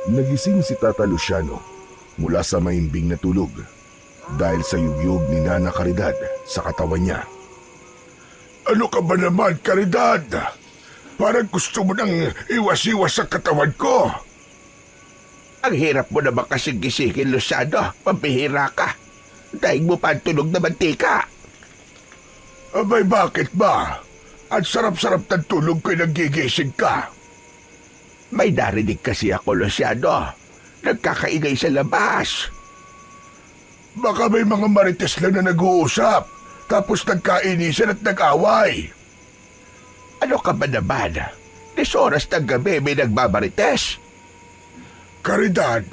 Nagising si Tata Luciano mula sa mahimbing na tulog dahil sa yugyug ni Nana Caridad sa katawan niya. Ano ka ba naman, Caridad? Parang gusto mo nang iwas-iwas sa katawan ko. Ang hirap mo naman kasing gisingin, Luciano. Pambihira ka. Daig mo pa ang tunog na mantika. Abay, bakit ba? Ang sarap-sarap ng tulog ko'y nagigising ka. May narinig kasi ako, Luciano. Nagkakaingay sa labas. Baka may mga marites lang na nag-uusap, tapos nagkainisan at nag-away. Ano ka ba naman? 10 oras ng gabi may nagbabarites. Caridad,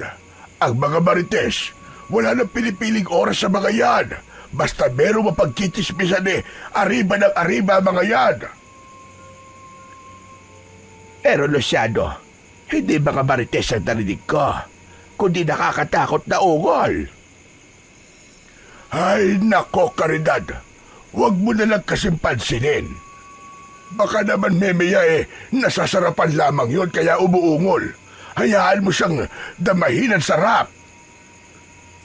ang mga marites, wala nang pinipiling oras sa mga yan. Basta merong mapagkitismisan arriba ng arriba mga yan. Pero Luciano, hindi mga marites ang narinig ko, kundi nakakatakot na ungol. Ay nako, Caridad, huwag mo na lang kasing pansinin. Baka naman memaya nasasarapan lamang yon kaya umuungol. Hayaan mo siyang damahin ang sarap.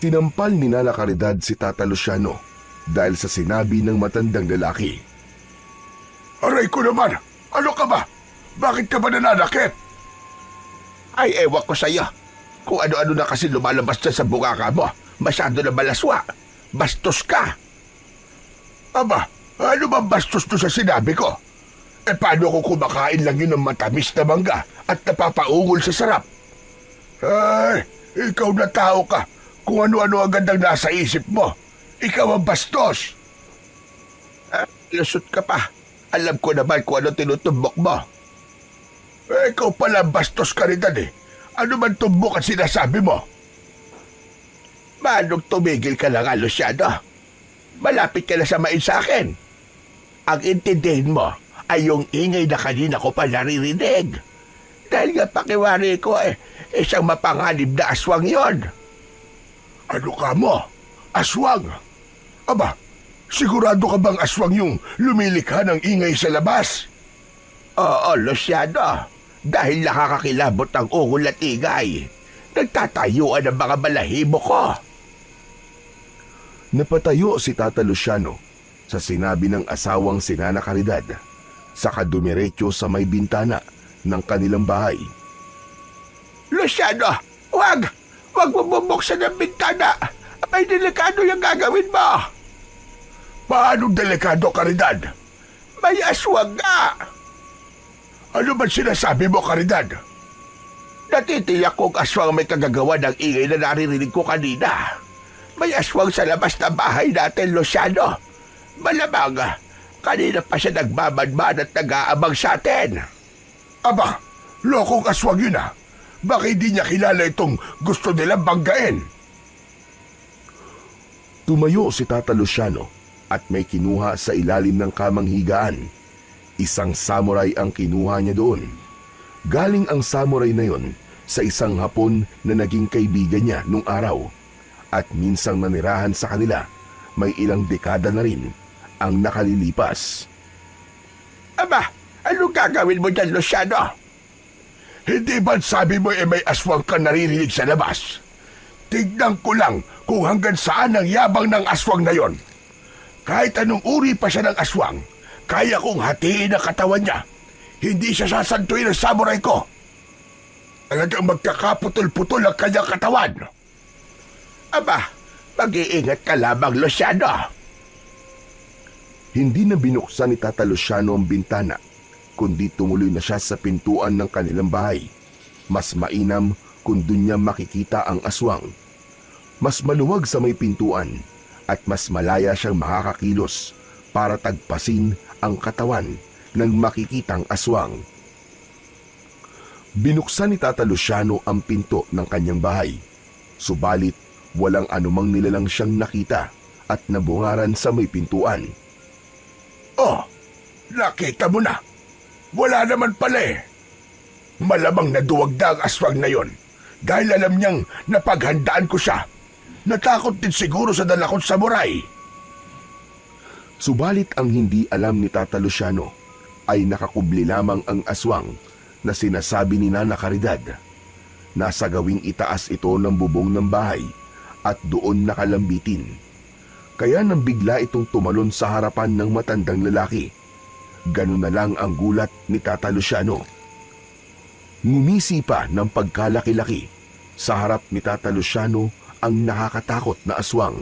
Tinampal ni Nana Caridad si Tata Luciano dahil sa sinabi ng matandang lalaki. Aray ko naman! Ano ka ba? Bakit ka ba nananakit? Ay, ewan ko sa'yo. Kung ano-ano na kasi lumalabas dyan sa bunganga mo. Masyado na malaswa. Bastos ka. Aba, ano ba bastos to sa sinabi ko? Paano kung kumakain lang yun ng matamis na mangga at napapaungol sa sarap? Ay, ikaw na tao ka. Kung ano-ano agad ang nasa isip mo. Ikaw ang bastos. Lusot ka pa. Alam ko naman kung ano tinutumbok mo. Ikaw pala bastos, Caridad Ano man tumbok ang sinasabi mo? Manong tumigil ka na nga, Luciano. Malapit ka na sa main sa akin. Ang intindihin mo ay yung ingay na kanina ko pa naririnig. Dahil nga pakiwari ko isang mapanganib na aswang yon. Ano ka mo? Aswang? Aba, sigurado ka bang aswang yung lumilikha ng ingay sa labas? Oo, Luciano. Dahil nakakakilabot ang ungol at ingay. Nagtatayuan ang mga balahibo ko. Napatayo si Tata Luciano sa sinabi ng asawang si Nana Caridad, saka dumiretso sa may bintana ng kanilang bahay. Luciano, wag! Wag mo bubuksan ang bintana! May delikado yung gagawin mo! Paano delikado, Caridad? May aswang nga! Ano ba sinasabi mo, Caridad? Natitiyak kong aswang may kagagawa ng ingay na naririnig ko kanina. May aswang sa labas na bahay natin, Luciano. Malamang, kanina pa siya nagbabadman at nag-aabang sa atin. Aba, lokong aswang yun Baka hindi niya kilala itong gusto nilang banggain. Tumayo si Tata Luciano at may kinuha sa ilalim ng kamang higaan. Isang samurai ang kinuha niya doon. Galing ang samurai na yon sa isang Hapon na naging kaibigan niya nung araw at minsang nanirahan sa kanila. May ilang dekada na rin ang nakalilipas. Aba, anong gagawin mo dyan, Luciano? Hindi ba't sabi mo may aswang ka naririnig sa labas? Tignan ko lang kung hanggang saan ang yabang ng aswang na yon. Kahit anong uri pa siya ng aswang, kaya kong hatiin ang katawan niya. Hindi siya sasantuin ng samurai ko. Talagang magkakaputol-putol ang kanyang katawan. Aba, mag-iingat ka lamang, Luciano. Hindi na binuksan ni Tata Luciano ang bintana, kundi tumuloy na siya sa pintuan ng kanilang bahay. Mas mainam kung dun niya makikita ang aswang. Mas maluwag sa may pintuan at mas malaya siyang makakakilos para tagpasin ang katawan ng makikitang aswang. Binuksan ni Tata Luciano ang pinto ng kanyang bahay. Subalit, walang anumang nilalang siyang nakita at nabungaran sa may pintuan. Oh, nakita mo na. Wala naman pala Malamang naduwag na ang aswang na yon dahil alam niyang napaghandaan ko siya. Natakot din siguro sa dalakot samurai. Subalit ang hindi alam ni Tata Luciano ay nakakubli lamang ang aswang na sinasabi ni Nana Caridad. Nasa gawing itaas ito ng bubong ng bahay at doon nakalambitin. Kaya nang bigla itong tumalon sa harapan ng matandang lalaki, ganun na lang ang gulat ni Tata Luciano. Ngumisi pa ng pagkalaki-laki sa harap ni Tata Luciano ang nakakatakot na aswang.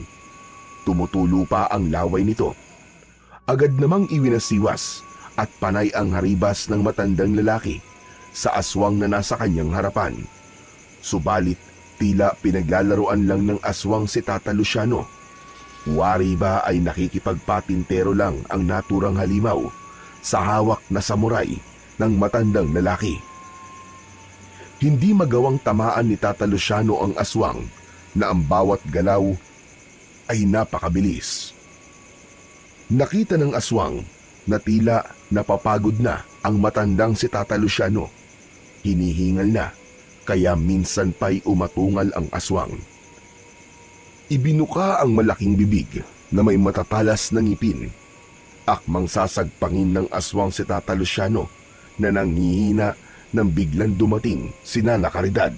Tumutulo pa ang laway nito. Agad namang iwinasiwas at panay ang haribas ng matandang lalaki sa aswang na nasa kanyang harapan. Subalit tila pinaglalaroan lang ng aswang si Tata Luciano. Wari ba ay nakikipagpatintero lang ang naturang halimaw sa hawak na samuray ng matandang lalaki. Hindi magawang tamaan ni Tata Luciano ang aswang na ang bawat galaw ay napakabilis. Nakita ng aswang na tila napapagod na ang matandang si Tata Luciano. Hinihingal na, kaya minsan pa'y umatungal ang aswang. Ibinuka ang malaking bibig na may matatalas na ngipin. Akmang sasagpangin ng aswang si Tata Luciano na nanghihina nang biglang dumating si Nana Caridad.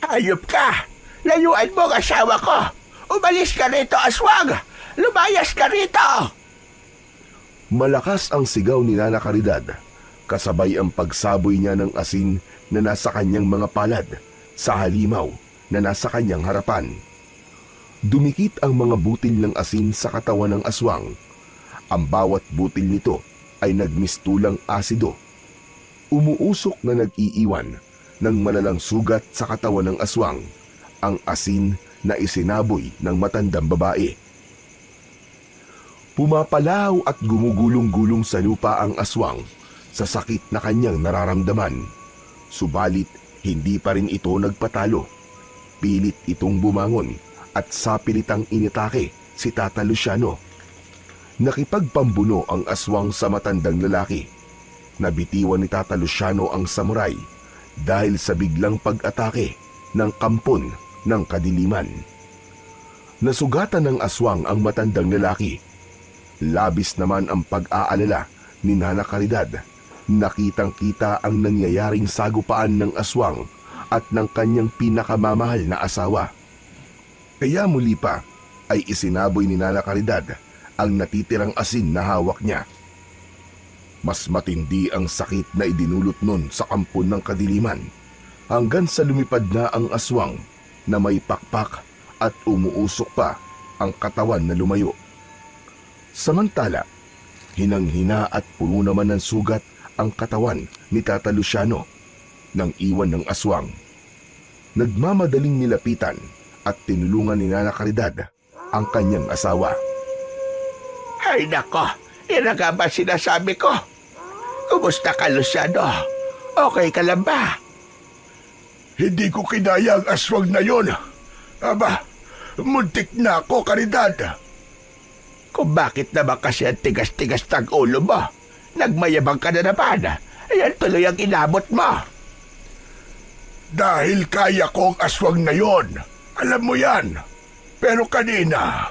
Hayop ka! Layuan mo ang asawa ko! Umalis ka rito, aswang! Lumayas ka rito! Malakas ang sigaw ni Nana Caridad, kasabay ang pagsaboy niya ng asin na nasa kanyang mga palad sa halimaw na nasa kanyang harapan. Dumikit ang mga butil ng asin sa katawan ng aswang. Ang bawat butil nito ay nagmistulang asido. Umuusok na nag-iiwan ng malalang sugat sa katawan ng aswang, ang asin na isinaboy ng matandang babae. Pumapalaw at gumugulong-gulong sa lupa ang aswang sa sakit na kanyang nararamdaman. Subalit hindi pa rin ito nagpatalo. Pilit itong bumangon at sapilitang initake si Tata Luciano. Nakipagpambuno ang aswang sa matandang lalaki. Nabitiwan ni Tata Luciano ang samuray dahil sa biglang pag-atake ng kampon ng kadiliman. Nasugatan ng aswang ang matandang lalaki. Labis naman ang pag-aalala ni Nana Caridad. Nakitang-kita ang nangyayaring sagupaan ng aswang at ng kanyang pinakamamahal na asawa. Kaya muli pa ay isinaboy ni Nana Caridad ang natitirang asin na hawak niya. Mas matindi ang sakit na idinulot nun sa kampon ng kadiliman hanggang sa lumipad na ang aswang na may pakpak at umuusok pa ang katawan na lumayo. Samantala, hinang-hina at puno naman ng sugat ang katawan ni Tata Luciano nang iwan ng aswang. Nagmamadaling nilapitan at tinulungan ni Nana Caridad ang kanyang asawa. Ay nako, yan nga ba sinasabi ko? Kumusta ka, Luciano? Okay ka lang ba? Hindi ko kinaya ang aswang na yon. Aba, muntik na ako, Caridad. Kung bakit naman kasi ang tigas-tigas ng ulo mo? Nagmayabang ka na naman. Ayan tuloy ang inabot mo. Dahil kaya ko ang aswang na yon. Alam mo yan. Pero kanina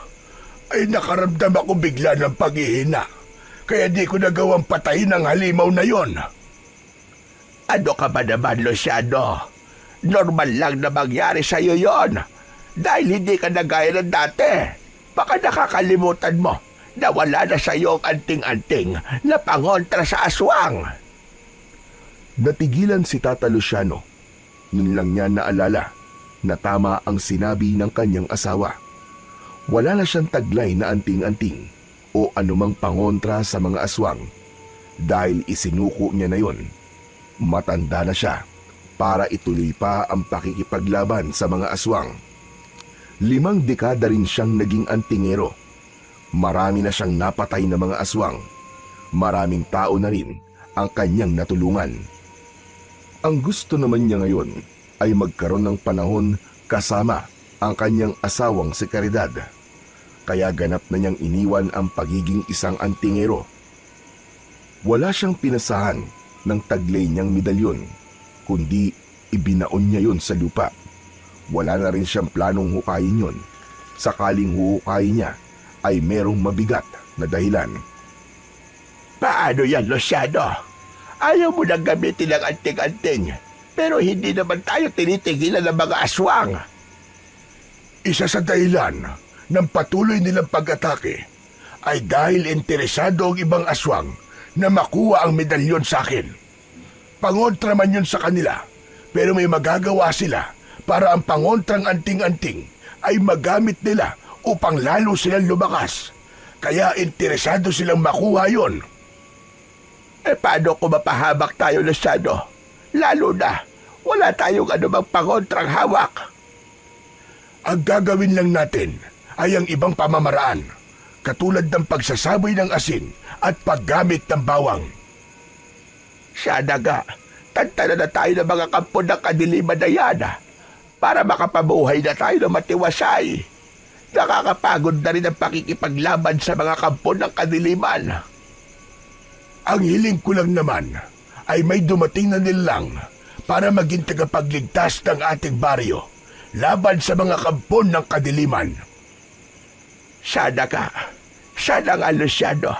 ay nakaramdam ako bigla ng paghihina. Kaya di ko nagawang patayin ang halimaw na yon. Ano ka ba naman, Luciano? Normal lang na mangyari sa'yo yon. Dahil hindi ka na gaya ng dati. Baka nakakalimutan mo na wala na sa'yo ang anting-anting na pangontra sa aswang. Natigilan si Tata Luciano. Nun lang niya naalala na tama ang sinabi ng kanyang asawa. Wala na siyang taglay na anting-anting o anumang pangontra sa mga aswang dahil isinuko niya na yon. Matanda na siya para ituloy pa ang pakikipaglaban sa mga aswang. 5 dekada rin siyang naging antingero. Marami na siyang napatay na mga aswang. Maraming tao na rin ang kanyang natulungan. Ang gusto naman niya ngayon ay magkaroon ng panahon kasama ang kanyang asawang si Caridad. Kaya ganap na niyang iniwan ang pagiging isang antingero. Wala siyang pinasahan ng taglay niyang medalyon, kundi ibinaon niya yon sa lupa. Wala na rin siyang planong hukayin yon. Sakaling huhukayin niya ay merong mabigat na dahilan. Paano yan, Luciano? Ayaw mo nang gamitin ang anting-anting, Pero hindi naman tayo tinitigilan ng mga aswang. Isa sa dahilan ng patuloy nilang pag-atake ay dahil interesado ang ibang aswang na makuha ang medalyon sa akin. Pangontra man yun sa kanila, pero may magagawa sila para ang pangontrang anting-anting ay magamit nila upang lalo silang lumakas. Kaya interesado silang makuha yon. Paano kung mapahamak tayo, Luciano? Lalo na, wala tayong anumang pangontrang hawak. Ang gagawin lang natin ay ang ibang pamamaraan, katulad ng pagsasaboy ng asin at paggamit ng bawang. Sana nga, tantanan na tayo ng mga kampo ng kadiliman na yan para makapabuhay na tayo ng matiwasay. Nakakapagod na rin ang pakikipaglaban sa mga kampo ng kadiliman. Ang hiling ko lang naman ay may dumating na nilang para maging tagapagligtas ng ating baryo laban sa mga kampon ng kadiliman. Sana nga, Luciano,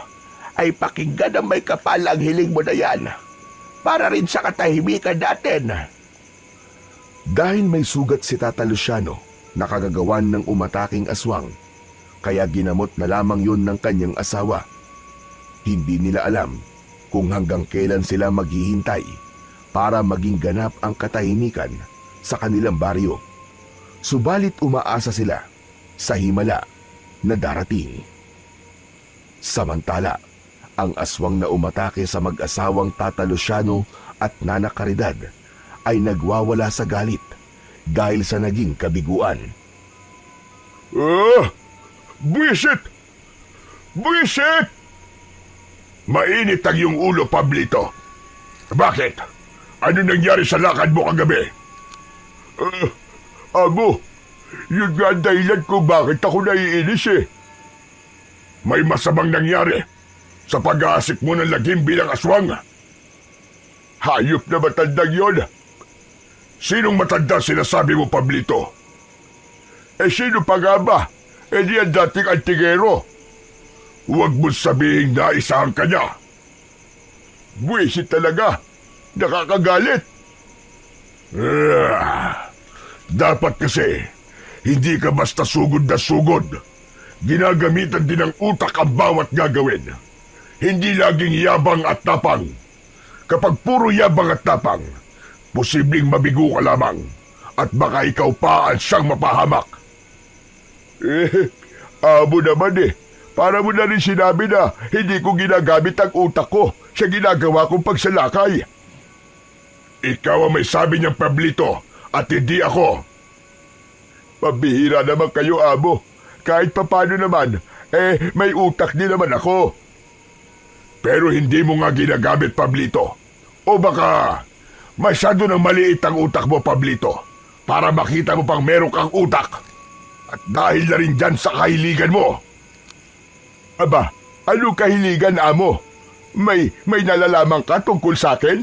ay pakinggan ang may kapal ang hiling mo na yan para rin sa katahimikan natin. Dahil may sugat si Tata Luciano na kagagawan ng umataking aswang, kaya ginamot na lamang yun ng kanyang asawa. Hindi nila alam kung hanggang kailan sila maghihintay para maging ganap ang katahimikan sa kanilang baryo. Subalit umaasa sila sa himala na darating. Samantala, ang aswang na umatake sa mag-asawang Tata Luciano at Nana Caridad ay nagwawala sa galit dahil sa naging kabiguan. Buwisit! Buwisit! Mainit ang iyong ulo, Pablito. Bakit? Ano nangyari sa lakad mo kagabi? Amo, yun nga ang dahilan kung bakit ako naiinis eh. May masamang nangyari sa pag-aasik mo ng lagim bilang aswang. Hayop na matandang yon. Sinong matanda sinasabi mo, Pablito? Sino pa nga ba? Di ang dating antingero. Huwag mo sabihin na isahan ka niya. Buwisit talaga. Nakakagalit. Dapat kasi, hindi ka basta sugod na sugod. Ginagamitan din ng utak ang bawat gagawin. Hindi laging yabang at tapang. Kapag puro yabang at tapang, posibleng mabigo ka lamang at baka ikaw pa ang siyang mapahamak. Amo naman eh. Para mo na rin sinabi na hindi ko ginagamit ang utak ko sa ginagawa kong pagsalakay. Ikaw ang may sabi niyang, Pablito, at hindi ako. Pabihira naman kayo, amo. Kahit papano naman, may utak din naman ako. Pero hindi mo nga ginagamit, Pablito. O baka masyado nang maliit ang utak mo, Pablito, para makita mo pang meron kang utak. At dahil na rin dyan sa kahiligan mo. Aba, ano kahiligan, amo? May nalalaman ka tungkol sa akin?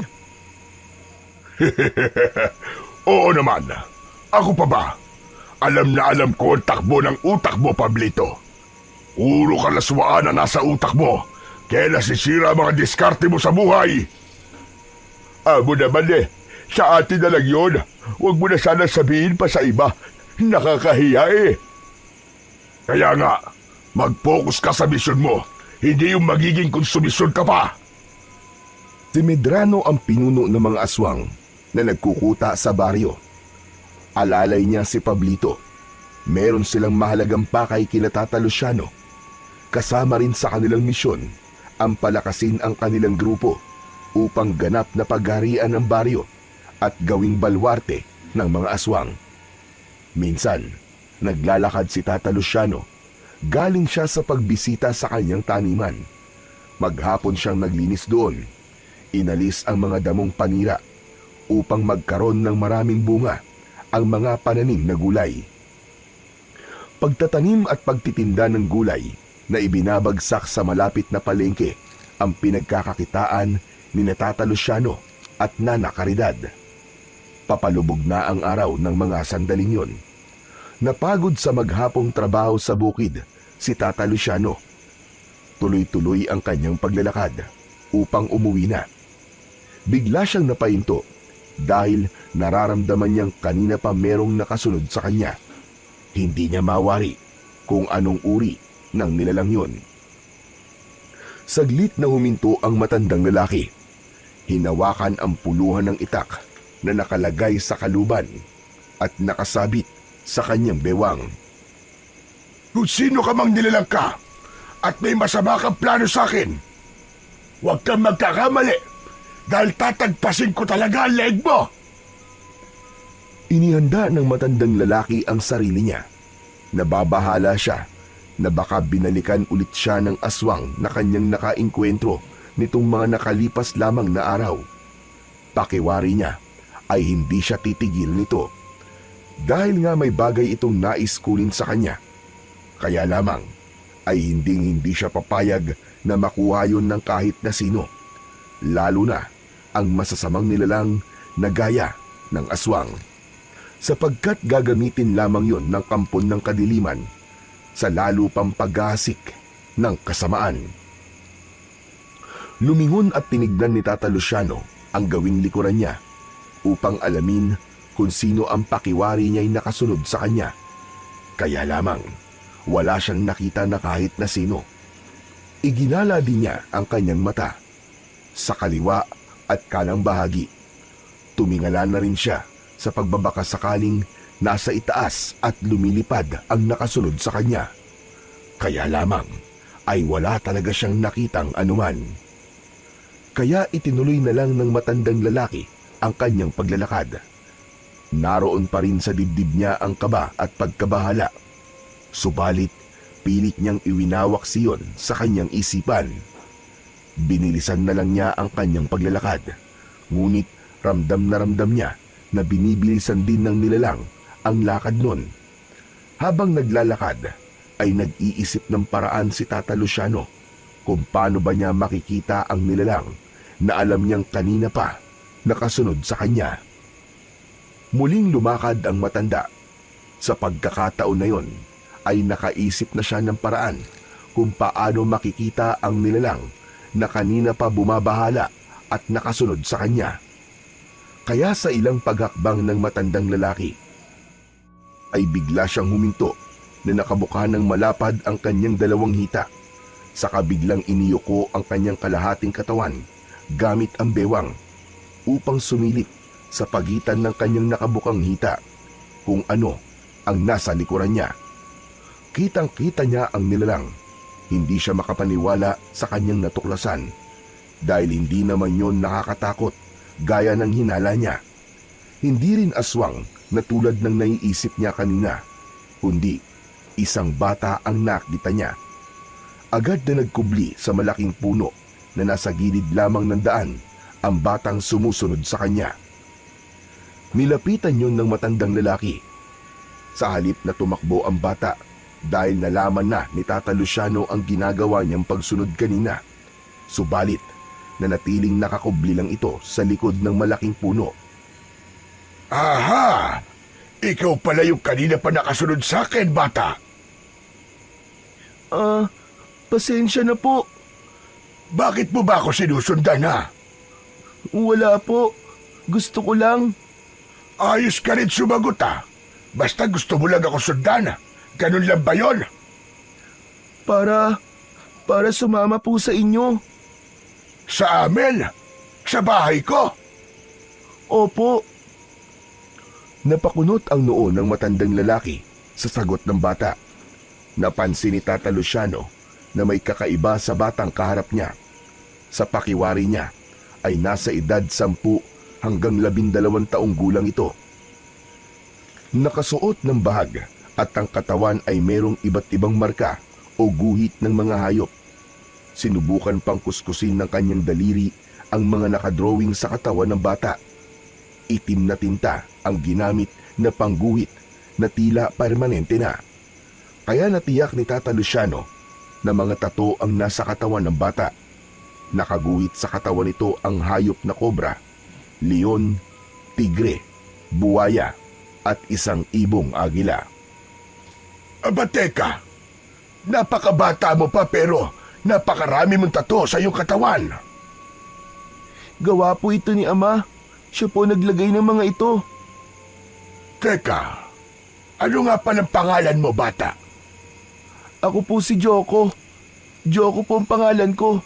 Oo naman. Ako pa ba? Alam na alam ko ang takbo ng utak mo, Pablito. Puro kalaswaan na nasa utak mo, kaya nasisira mga diskarte mo sa buhay. Amo naman eh, sa atin na lang yun. Huwag mo na sana sabihin pa sa iba. Nakakahiya eh. Kaya nga, mag-focus ka sa misyon mo. Hindi yung magiging konsumisyon ka pa. Si Medrano ang pinuno ng mga aswang na nagkukuta sa baryo. Alalay niya si Pablito. Meron silang mahalagang pakay kina Tata Luciano. Kasama rin sa kanilang misyon ang palakasin ang kanilang grupo upang ganap na pagharian ng baryo at gawing balwarte ng mga aswang. Minsan, naglalakad si Tata Luciano. Galing siya sa pagbisita sa kanyang taniman. Maghapon siyang naglinis doon. Inalis ang mga damong panira upang magkaroon ng maraming bunga ang mga pananim na gulay. Pagtatanim at pagtitinda ng gulay na ibinabagsak sa malapit na palengke ang pinagkakakitaan ni Tata Luciano at Nana Caridad. Papalubog na ang araw ng mga sandaling yon. Napagod sa maghapong trabaho sa bukid si Tata Luciano. Tuloy-tuloy ang kanyang paglalakad upang umuwi na. Bigla siyang napahinto dahil nararamdaman niyang kanina pa merong nakasunod sa kanya. Hindi niya mawari kung anong uri ng nilalang yun. Saglit na huminto ang matandang lalaki. Hinawakan ang puluhan ng itak na nakalagay sa kaluban at nakasabit sa kanyang bewang. Kung sino ka mang nilalang ka at may masama kang plano sa akin, huwag kang magkakamali dahil tatagpasin ko talaga ang leeg mo. Inihanda ng matandang lalaki ang sarili niya. Nababahala siya na baka binalikan ulit siya ng aswang na kanyang nakainkwentro nitong mga nakalipas lamang na araw. Pakiwari niya ay hindi siya titigil nito dahil nga may bagay itong nais kunin sa kanya. Kaya lamang ay hindi siya papayag na makuha yun ng kahit na sino, lalo na ang masasamang nilalang na gaya ng aswang, sapagkat gagamitin lamang yon ng kampon ng kadiliman sa lalo pang paggasik ng kasamaan. Lumingon at tinignan ni Tata Luciano ang gawing likuran niya upang alamin kung sino ang pakiwari niya'y nakasunod sa kanya. Kaya lamang wala siyang nakita na kahit na sino. Iginala din niya ang kanyang mata. Sa kaliwa at kanang bahagi, tumingala na rin siya sa pagbabaka sakaling nasa itaas at lumilipad ang nakasunod sa kanya. Kaya lamang ay wala talaga siyang nakitang anuman. Kaya itinuloy na lang ng matandang lalaki ang kanyang paglalakad. Naroon pa rin sa dibdib niya ang kaba at pagkabahala. Subalit, pilit niyang iwinawak siyon sa kanyang isipan. Binilisan na lang niya ang kanyang paglalakad. Ngunit ramdam niya na binibilisan din ng nilalang ang lakad nun. Habang naglalakad, ay nag-iisip ng paraan si Tata Luciano kung paano ba niya makikita ang nilalang na alam niyang kanina pa nakasunod sa kanya. Muling lumakad ang matanda. Sa pagkakataon na yon, ay nakaisip na siya ng paraan kung paano makikita ang nilalang na kanina pa bumabahala at nakasunod sa kanya. Kaya sa ilang paghakbang ng matandang lalaki, ay bigla siyang huminto na nakabuka ng malapad ang kanyang dalawang hita. Saka biglang iniyuko ang kanyang kalahating katawan gamit ang bewang upang sumilip sa pagitan ng kanyang nakabukang hita kung ano ang nasa likuran niya. Kitang-kita niya ang nilalang. Hindi siya makapaniwala sa kanyang natuklasan dahil hindi naman yon nakakatakot gaya ng hinala niya. Hindi rin aswang na tulad ng naiisip niya kanina, kundi isang bata ang nakita niya. Agad na nagkubli sa malaking puno na nasa gilid lamang ng daan ang batang sumusunod sa kanya. Nilapitan yon ng matandang lalaki. Sa halip na tumakbo ang bata, dahil nalaman na ni Tata Luciano ang ginagawa niyang pagsunod kanina. Subalit, nanatiling nakakubli lang ito sa likod ng malaking puno. Aha! Ikaw pala yung kanina pa nakasunod sa akin, bata. Pasensya na po. Bakit mo ba ako sinusundan, ha? Wala po. Gusto ko lang. Ayos ka rin sumagot, ha? Basta gusto mo lang ako sundan. Ganun lang ba yun? Para sumama po sa inyo. Sa amin? Sa bahay ko? Opo. Napakunot ang noo ng matandang lalaki sa sagot ng bata. Napansin ni Tata Luciano na may kakaiba sa batang kaharap niya. Sa pakiwari niya ay nasa edad 10 hanggang 12 taong gulang ito. Nakasuot ng bahag at ang katawan ay merong iba't ibang marka o guhit ng mga hayop. Sinubukan pang kuskusin ng kanyang daliri ang mga nakadrawing sa katawan ng bata. Itim na tinta ang ginamit na pangguhit na tila permanente na. Kaya natiyak ni Tata Luciano na mga tato ang nasa katawan ng bata. Nakaguhit sa katawan nito ang hayop na kobra, leon, tigre, buwaya at isang ibong agila. Aba teka, napakabata mo pa pero napakarami mong tato sa iyong katawan. Gawa po ito ni Ama Siya po naglagay ng mga ito. Teka, ano nga palang pangalan mo, bata? Ako po si Joko. Joko po ang pangalan ko.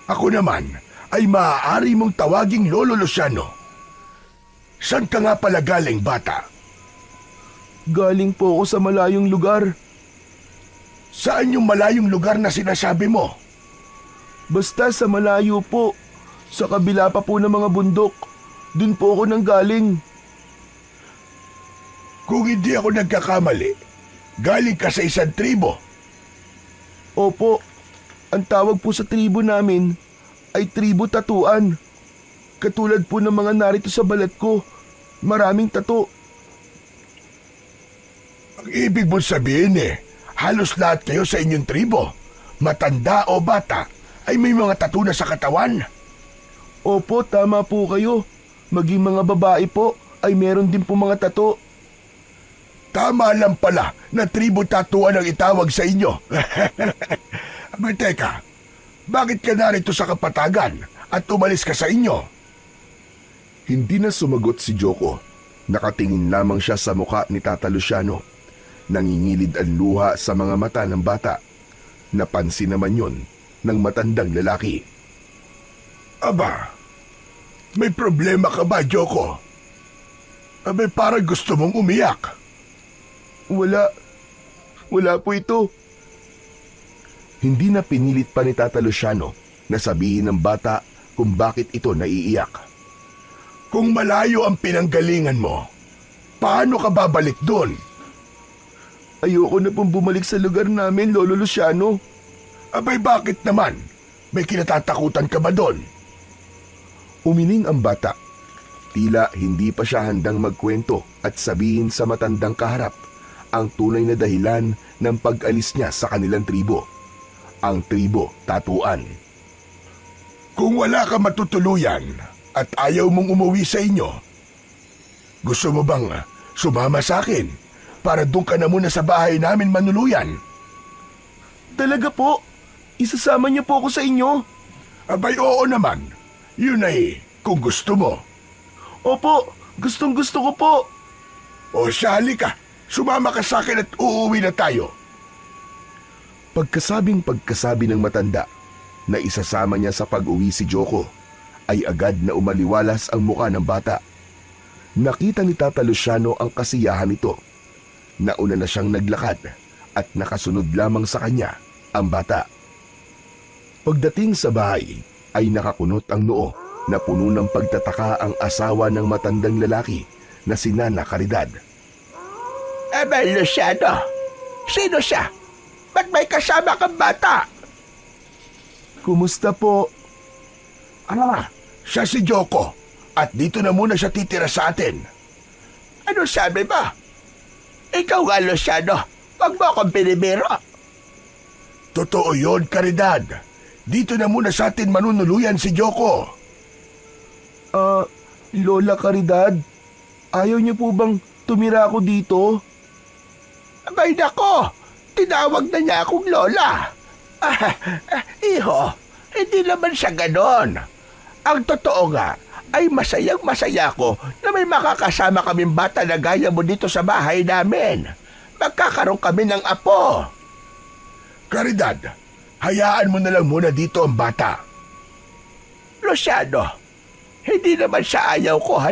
Ako naman ay maaari mong tawaging Lolo Luciano. Saan ka nga pala galing, bata? Galing po ako sa malayong lugar. Saan yung malayong lugar na sinasabi mo? Basta sa malayo po. Sa kabila pa po ng mga bundok. Doon po ako nanggaling. Kung hindi ako nagkakamali, galing ka sa isang tribo. Opo, ang tawag po sa tribo namin ay tribo tatuan. Katulad po ng mga narito sa balat ko, maraming tato. Ang ibig mong sabihin halos lahat kayo sa inyong tribo, matanda o bata, ay may mga tattoo na sa katawan. Opo, tama po kayo. Maging mga babae po ay meron din po mga tato. Tama lang pala na tribo tatuan ang itawag sa inyo. Abay, teka, bakit ka narito sa kapatagan at umalis ka sa inyo? Hindi na sumagot si Joko. Nakatingin lamang siya sa muka ni Tata Luciano. Nangingilid ang luha sa mga mata ng bata. Napansin naman yon ng matandang lalaki. Aba, may problema ka ba, Joko? Abay, parang gusto mong umiyak. Wala po ito. Hindi na pinilit pa ni Tata Luciano na sabihin ng bata kung bakit ito naiiyak. Kung malayo ang pinanggalingan mo, paano ka babalik doon? Ayoko na pong bumalik sa lugar namin, Lolo Luciano. Abay, bakit naman? May kinatatakutan ka ba doon? Umiling ang bata. Tila hindi pa siya handang magkwento at sabihin sa matandang kaharap ang tunay na dahilan ng pag-alis niya sa kanilang tribo. Ang tribo tatuan. Kung wala ka matutuluyan at ayaw mong umuwi sa inyo, gusto mo bang sumama sa akin para doon ka na muna sa bahay namin manuluyan? Talaga po? Isasama niyo po ako sa inyo? Abay, oo naman. Yun ay kung gusto mo. Opo, gustong-gusto ko po. O sali ka, sumama ka sa akin at uuwi na tayo. Pagkasabi ng matanda na isasama niya sa pag-uwi si Joko, ay agad na umaliwalas ang muka ng bata. Nakita ni Tata Luciano ang kasiyahan nito. Nauna na siyang naglakad at nakasunod lamang sa kanya ang bata. Pagdating sa bahay ay nakakunot ang noo na puno ng pagtataka ang asawa ng matandang lalaki na si Nana Caridad. Abay, Luciano, sino siya? Ba't may kasama kang bata? Kumusta po? Siya si Joko at dito na muna siya titira sa atin. Ano sabi ba? Ikaw nga, Luciano, wag mo akong pinibiro. Totoo yun, Caridad. Dito na muna sa atin manunuluyan si Joko. Lola Caridad, ayaw niyo po bang tumira ako dito? Abay nako, tinawag na niya akong Lola. Iho, hindi naman siya ganon. Ang totoo nga, ay masayang-masaya ko na may makakasama kaming bata na gaya mo dito sa bahay namin. Magkakaroon kami ng apo. Caridad, hayaan mo na lang muna dito ang bata. Luciano, hindi naman siya ayaw ko,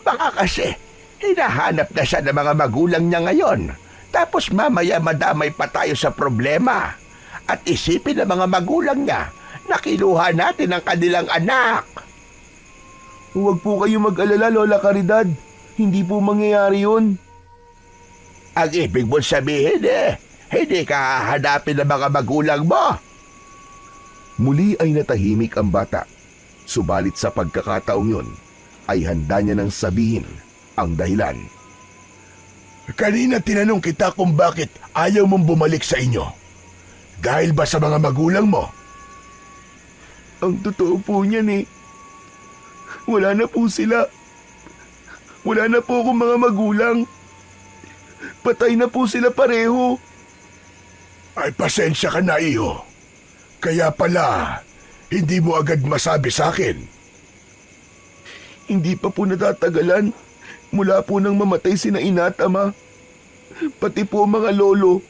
Baka kasi, hinahanap na siya ng mga magulang niya ngayon. Tapos mamaya madamay pa tayo sa problema. At isipin ng mga magulang niya na kinuha natin ang kanilang anak. Huwag po kayo mag-alala, Lola Caridad. Hindi po mangyayari yun. Ang ibig mo sabihin hindi ka hahanapin ng mga magulang mo. Muli ay natahimik ang bata. Subalit sa pagkakataong yun, ay handa niya nang sabihin ang dahilan. Kanina tinanong kita kung bakit ayaw mong bumalik sa inyo. Dahil ba sa mga magulang mo? Ang totoo po niyan wala na po sila. Wala na po akong mga magulang. Patay na po sila pareho. Ay, pasensya ka na, iho. Kaya pala, hindi mo agad masabi sa akin. Hindi pa po natatagalan mula po nang mamatay sina ina at ama. Pati po mga lolo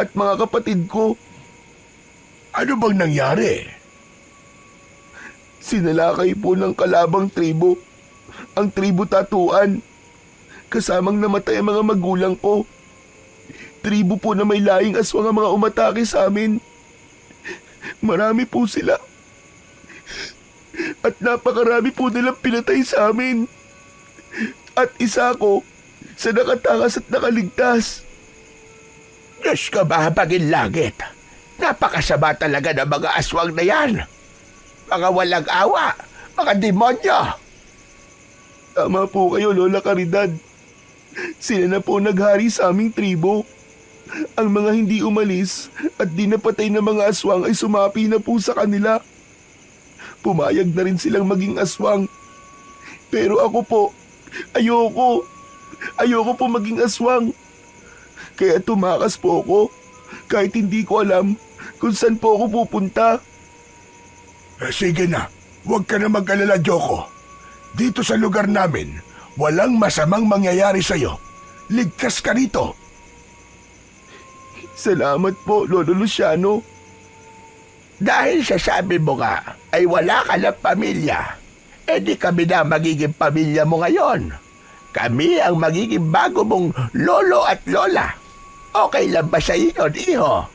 at mga kapatid ko. Ano bang nangyari? Sinalakay po ng kalabang tribo, ang tribo Tatuan. Kasamang namatay ang mga magulang ko. Tribo po na may laing aswang ang mga umatake sa amin. Marami po sila. At napakarami po nilang pinatay sa amin. At isa ko sa nakatakas at nakaligtas. Diyos ka ba, baging langit? Napakasama talaga ng mga aswang na yan. Mga walang awa, mga demonyo. Tama po kayo, Lola Caridad. Sila na po naghari sa aming tribo. Ang mga hindi umalis at di napatay na mga aswang ay sumapi na po sa kanila. Pumayag na rin silang maging aswang. Pero ako po, ayoko. Ayoko po maging aswang. Kaya tumakas po ako kahit hindi ko alam kung saan po ako pupunta. Sige na, huwag ka na mag-alala, Joko. Dito sa lugar namin, walang masamang mangyayari sa'yo. Ligtas ka rito. Salamat po, Lolo Luciano. Dahil sa sabi mo nga ay wala ka ng pamilya, di kami na magiging pamilya mo ngayon. Kami ang magiging bago mong lolo at lola. Okay lang ba sa iyo, iho?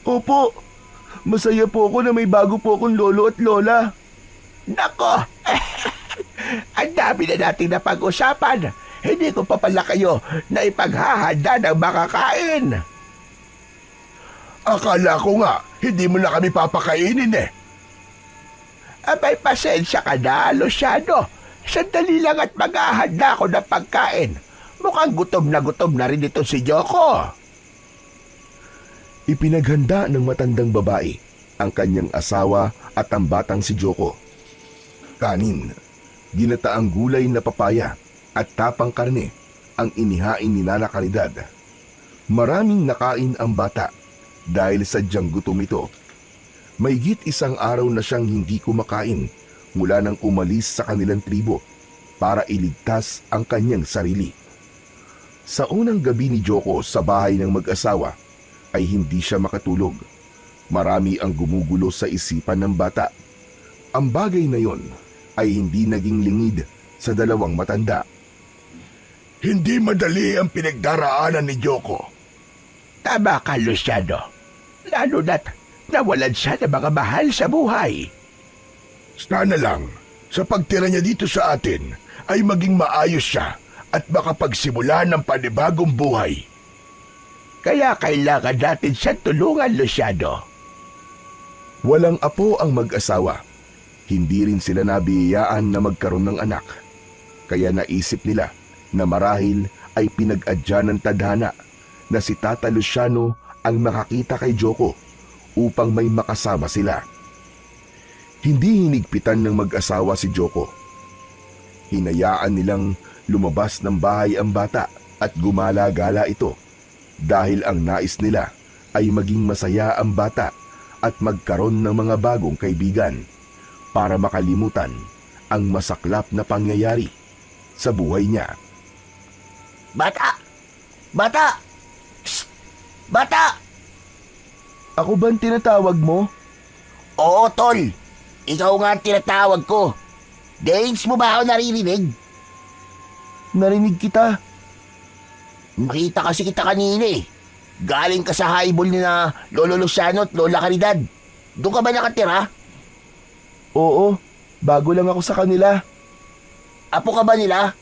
Opo, masaya po ako na may bago po akong lolo at lola. Nako, ang dami na nating napag-usapan. Hindi ko pa pala kayo na ipaghahanda ng makakain. Akala ko nga, hindi mo na kami papakainin eh. Abay, pasensya ka na, Luciano. Sandali lang at maghahanda ako ng pagkain. Mukhang gutom na rin ito si Joko. Ipinaghanda ng matandang babae ang kanyang asawa at ang batang si Joko. Kanin, ginataang gulay na papaya at tapang karne ang inihain ni Nana Caridad. Maraming nakain ang bata dahil sadyang gutom ito. Maygit isang araw na siyang hindi kumakain mula nang umalis sa kanilang tribo para iligtas ang kanyang sarili. Sa unang gabi ni Joko sa bahay ng mag-asawa ay hindi siya makatulog. Marami ang gumugulo sa isipan ng bata. Ang bagay na yon ay hindi naging lingid sa dalawang matanda. Hindi madali ang pinagdaraanan ni Joko. Tama ka, Luciano. Lalo na't nawalan siya ng mga mahal sa buhay. Sana lang, sa pagtira niya dito sa atin, ay maging maayos siya at makapagsimula ng panibagong buhay. Kaya kailangan natin siyang tulungan, Luciano. Walang apo ang mag-asawa. Hindi rin sila nabiyayaan na magkaroon ng anak. Kaya naisip nila na marahil ay pinag-adya ng tadhana na si Tata Luciano ang makakita kay Joko upang may makasama sila. Hindi hinigpitan ng mag-asawa si Joko. Hinayaan nilang lumabas ng bahay ang bata at gumala-gala ito dahil ang nais nila ay maging masaya ang bata at magkaroon ng mga bagong kaibigan para makalimutan ang masaklap na pangyayari sa buhay niya. Bata! Bata! Psst! Bata! Ako ba ang tinatawag mo? Oo, Tol. Ikaw nga ang tinatawag ko. Days mo ba ako naririnig? Narinig kita. Nakita kasi kita kanina eh. Galing ka sa highball ni na Lolo Luciano at Lola Caridad. Doon ka ba nakatira? Oo, bago lang ako sa kanila. Apo ka ba nila?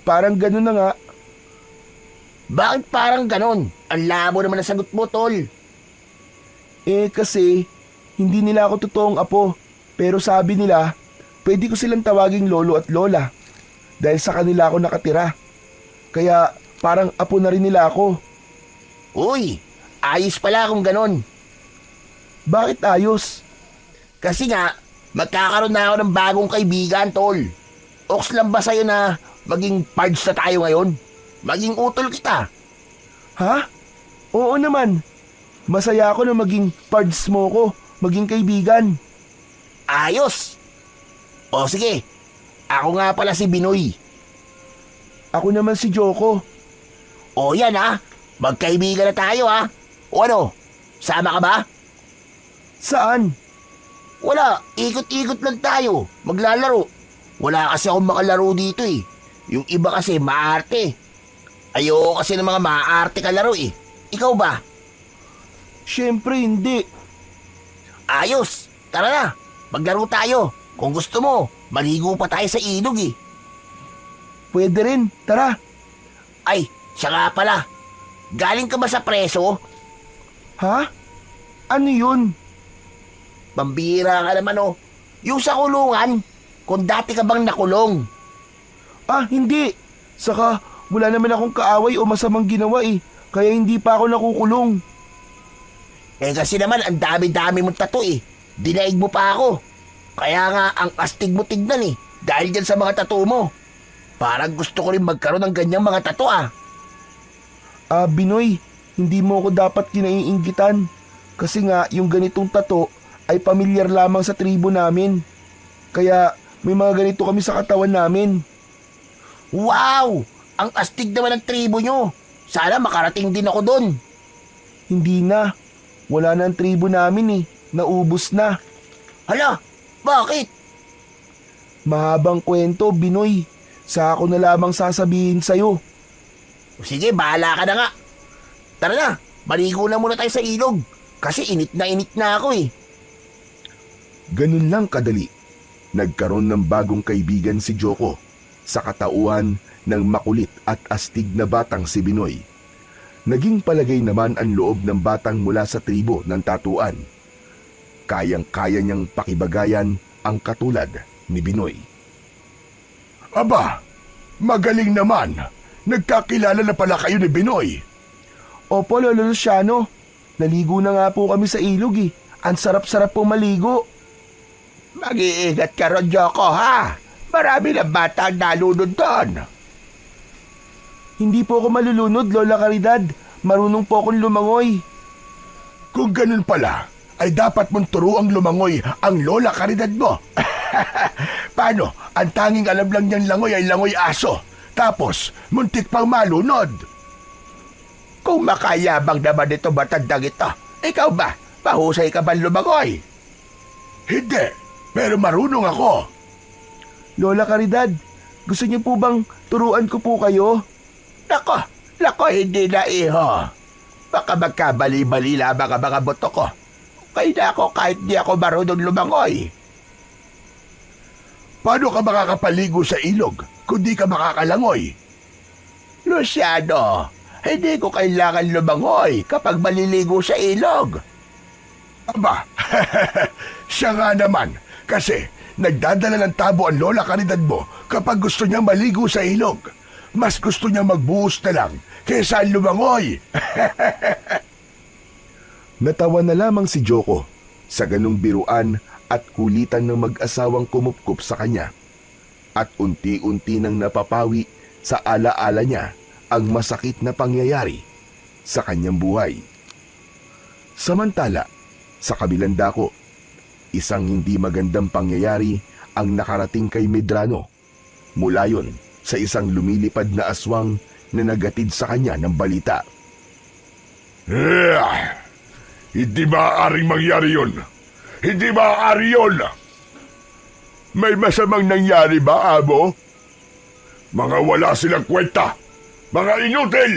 Parang ganun na nga. Bakit parang ganon? Ang labo naman ang sagot mo, Tol. Kasi hindi nila ako totoong apo. Pero sabi nila, pwede ko silang tawaging lolo at lola. Dahil sa kanila ako nakatira. Kaya parang apo na rin nila ako. Uy, ayos pala kung ganon. Bakit ayos? Kasi nga, magkakaroon na ako ng bagong kaibigan, Tol. Oks lang ba sa'yo na maging pards na tayo ngayon? Maging utol kita. Ha? Oo naman. Masaya ako na maging pards mo ko, maging kaibigan. Ayos! O sige, ako nga pala si Binoy. Ako naman si Joko. O yan magkaibigan na tayo O ano, sama ka ba? Saan? Wala, ikot-ikot lang tayo, maglalaro. Wala kasi akong makalaro dito Yung iba kasi maarte. Ayoko kasi ng mga maarte kalaro Ikaw ba? Siyempre hindi. Ayos, tara na, maglaro tayo. Kung gusto mo, maligo pa tayo sa ilog Pwede rin, tara. Ay, siya nga pala. Galing ka ba sa preso? Ha? Ano yun? Pambira ka naman Yung sa kulungan, kung dati ka bang nakulong. Hindi. Saka, wala naman akong kaaway o masamang ginawa Kaya hindi pa ako nakukulong. Kasi naman, ang dami-dami mong tattoo Dinaig mo pa ako. Kaya nga, ang astig mo tignan dahil dyan sa mga tattoo mo. Parang gusto ko rin magkaroon ng ganyang mga tattoo Binoy, hindi mo ako dapat kinaiinggitan. Kasi nga, yung ganitong tato ay pamilyar lamang sa tribo namin. Kaya, may mga ganito kami sa katawan namin. Wow! Ang astig naman ng tribo nyo. Sana makarating din ako doon. Hindi na. Wala na ang tribo namin Naubos na. Hala, bakit? Mahabang kwento, Binoy. Sa ako na lamang sasabihin sa'yo. Sige, bahala ka na nga. Tara na, maligo na muna tayo sa ilog. Kasi init na ako Ganun lang kadali. Nagkaroon ng bagong kaibigan si Joko sa katauhan ng makulit at astig na batang si Binoy. Naging palagay naman ang loob ng batang mula sa tribo ng tatuan. Kayang-kaya niyang pakibagayan ang katulad ni Binoy. Aba, magaling naman. Nagkakilala na pala kayo ni Binoy. Opo, Lolo Luciano. Naligo na nga po kami sa ilog Ang sarap-sarap po maligo. Mag-iingat ka ron, Joko, Marami na bata ang nalunod doon. Hindi po ako malulunod, Lola Caridad. Marunong po akong lumangoy. Kung ganun pala, ay dapat mong turuang lumangoy ang Lola Caridad mo. Paano? Ang tanging alam lang niyang langoy ay langoy aso. Tapos, muntik pang malunod. Kung makayabang naman ito matandang ito, ikaw ba? Mahusay ka ba lumangoy? Hindi, pero marunong ako. Lola Caridad, gusto niyo po bang turuan ko po kayo? Nako, hindi na iho. Baka magkabali-bali lamang ang mga buto ko. Kaya ako kahit di ako marunong lumangoy. Paano ka makakapaligo sa ilog kung di ka makakalangoy? Luciano, hindi ko kailangan lumangoy kapag maliligo sa ilog. Aba, siya nga naman kasi nagdadala ng tabo ang Lola Caridad mo kapag gusto niya maligo sa ilog. Mas gusto niya magbuhos na lang kaysa lumangoy. Natawa na lamang si Joko sa ganung biruan at kulitan ng mag-asawang kumupkup sa kanya. At unti-unti nang napapawi sa alaala niya ang masakit na pangyayari sa kanyang buhay. Samantala, sa kabilang dako, isang hindi magandang pangyayari ang nakarating kay Medrano. Mula yon sa isang lumilipad na aswang na nagatid sa kanya ng balita. Hindi maaaring mangyari yun. Hindi maaari yun. May masamang nangyari ba, Amo? Mga wala silang kwenta. Mga inutil.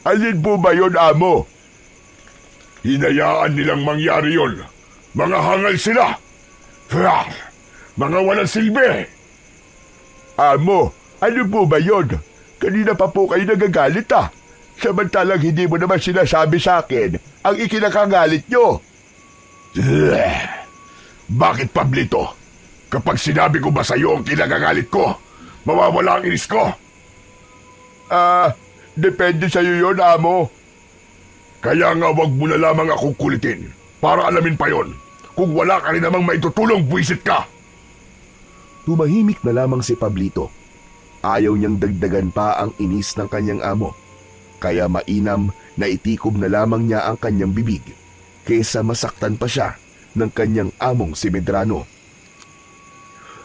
Alin po ba yun, Amo? Hinayaan nilang mangyari yun. Mga hangal sila. Mga walang silbi. Amo, ano po ba yun? Kanina pa po kayo nagagalit Samantalang hindi mo naman sinasabi sa akin ang ikinakagalit nyo. Bakit, Pablito? Kapag sinabi ko ba sa iyo ang kinakagalit ko, mawawala ang inis ko? Depende sa iyo yun, Amo. Kaya nga wag mo na lamang akong kulitin para alamin pa yon. Kung wala ka rin namang maitutulong, buwisit ka. Tumahimik na lamang si Pablito. Ayaw niyang dagdagan pa ang inis ng kanyang amo. Kaya mainam na itikob na lamang niya ang kanyang bibig kaysa masaktan pa siya ng kanyang among si Medrano.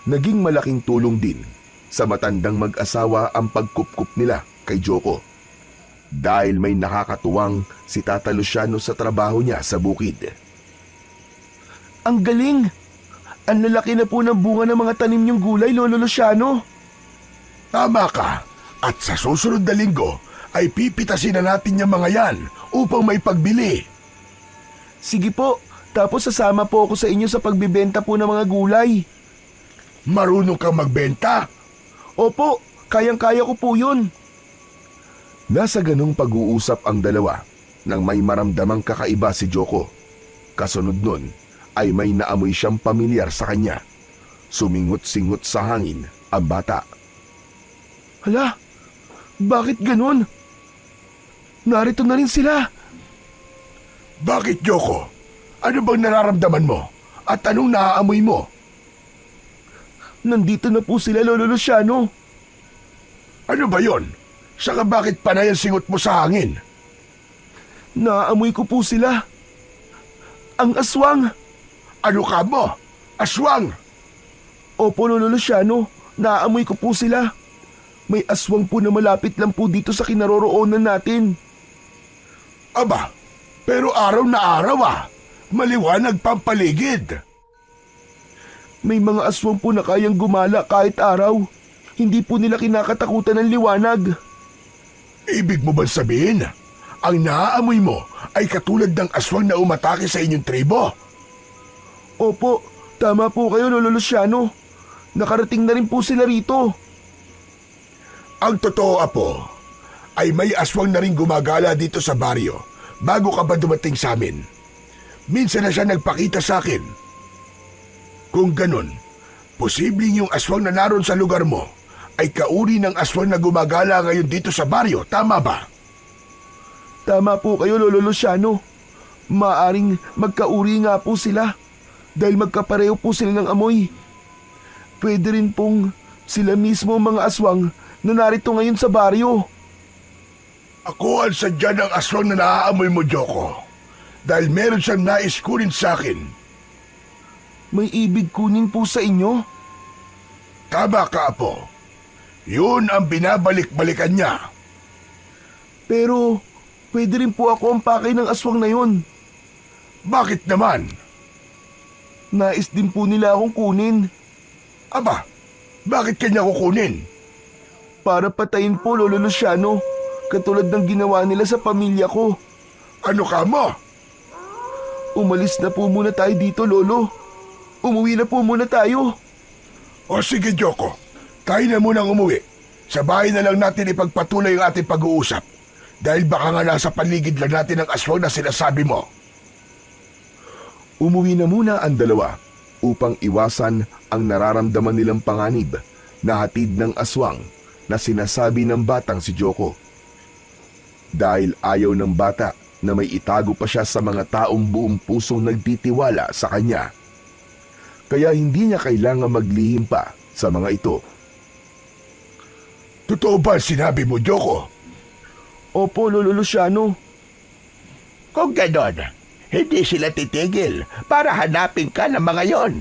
Naging malaking tulong din sa matandang mag-asawa ang pagkupkup nila kay Joko. Dahil may nakakatuwang si Tata Luciano sa trabaho niya sa bukid. Ang galing! Ang lalaki na po ng bunga ng mga tanim niyong gulay, Lolo Luciano. Tama ka. At sa susunod na linggo ay pipitasin na natin yung mga yan upang may pagbili. Sige po, tapos sasama po ako sa inyo sa pagbibenta po ng mga gulay. Marunong kang magbenta? Opo, kayang-kaya ko po yun. Nasa ganung pag-uusap ang dalawa nang may maramdamang kakaiba si Joko. Kasunod nun ay may naamoy siyang pamilyar sa kanya. Sumingot-singot sa hangin ang bata. Hala, bakit ganun? Narito na rin sila. Bakit, Joko? Ano bang nararamdaman mo? At anong naaamoy mo? Nandito na po sila, Lolo Luciano. Ano ba yon? Saka bakit panay ang singot mo sa hangin? Naaamoy ko po sila. Ang aswang. Ano ka mo? Aswang! Opo, Lolo Luciano, naaamoy ko po sila. May aswang po na malapit lang po dito sa kinaroroonan natin. Aba, pero araw na araw Maliwanag pampaligid. May mga aswang po na kayang gumala kahit araw. Hindi po nila kinakatakutan ng liwanag. Ibig mo ba sabihin, ang naaamoy mo ay katulad ng aswang na umatake sa inyong tribo? Opo, tama po kayo, Lolo Luciano. Nakarating na rin po sila rito. Ang totoo, Apo, ay may aswang na rin gumagala dito sa baryo bago ka ba dumating sa amin. Minsan na siya nagpakita sa akin. Kung ganun, posibleng yung aswang na naroon sa lugar mo ay kauri ng aswang na gumagala ngayon dito sa baryo, tama ba? Tama po kayo, Lolo Luciano. Maaring magkauri nga po sila dahil magkapareho po sila ng amoy. Pwede rin pong sila mismo mga aswang na narito ngayon sa baryo. Ako ang sadya ng aswang na naaamoy mo, Joko. Dahil meron siyang nais kunin sa akin. May ibig kunin po sa inyo? Tama ka, Apo. Yun ang binabalik-balikan niya. Pero pwede rin po ako ang pakay ng aswang na yun. Bakit naman? Nais din po nila akong kunin. Aba, bakit kanya kukunin? Para patayin po, Lolo Luciano, katulad ng ginawa nila sa pamilya ko. Ano ka mo? Umalis na po muna tayo dito, Lolo. Umuwi na po muna tayo. O sige, Joko. Tayo na munang umuwi. Sa bahay na lang natin ipagpatuloy ang ating pag-uusap. Dahil baka nga nasa paligid lang natin ang aswang na sinasabi mo. Umuwi na muna ang dalawa upang iwasan ang nararamdaman nilang panganib na hatid ng aswang na sinasabi ng batang si Joko. Dahil ayaw ng bata na may itago pa siya sa mga taong buong pusong nagtitiwala sa kanya. Kaya hindi niya kailangan maglihim pa sa mga ito. Totoo ba sinabi mo, Joko? Opo, Lolo Luciano. Kung ganon, hindi sila titigil para hanapin ka ng mga yon.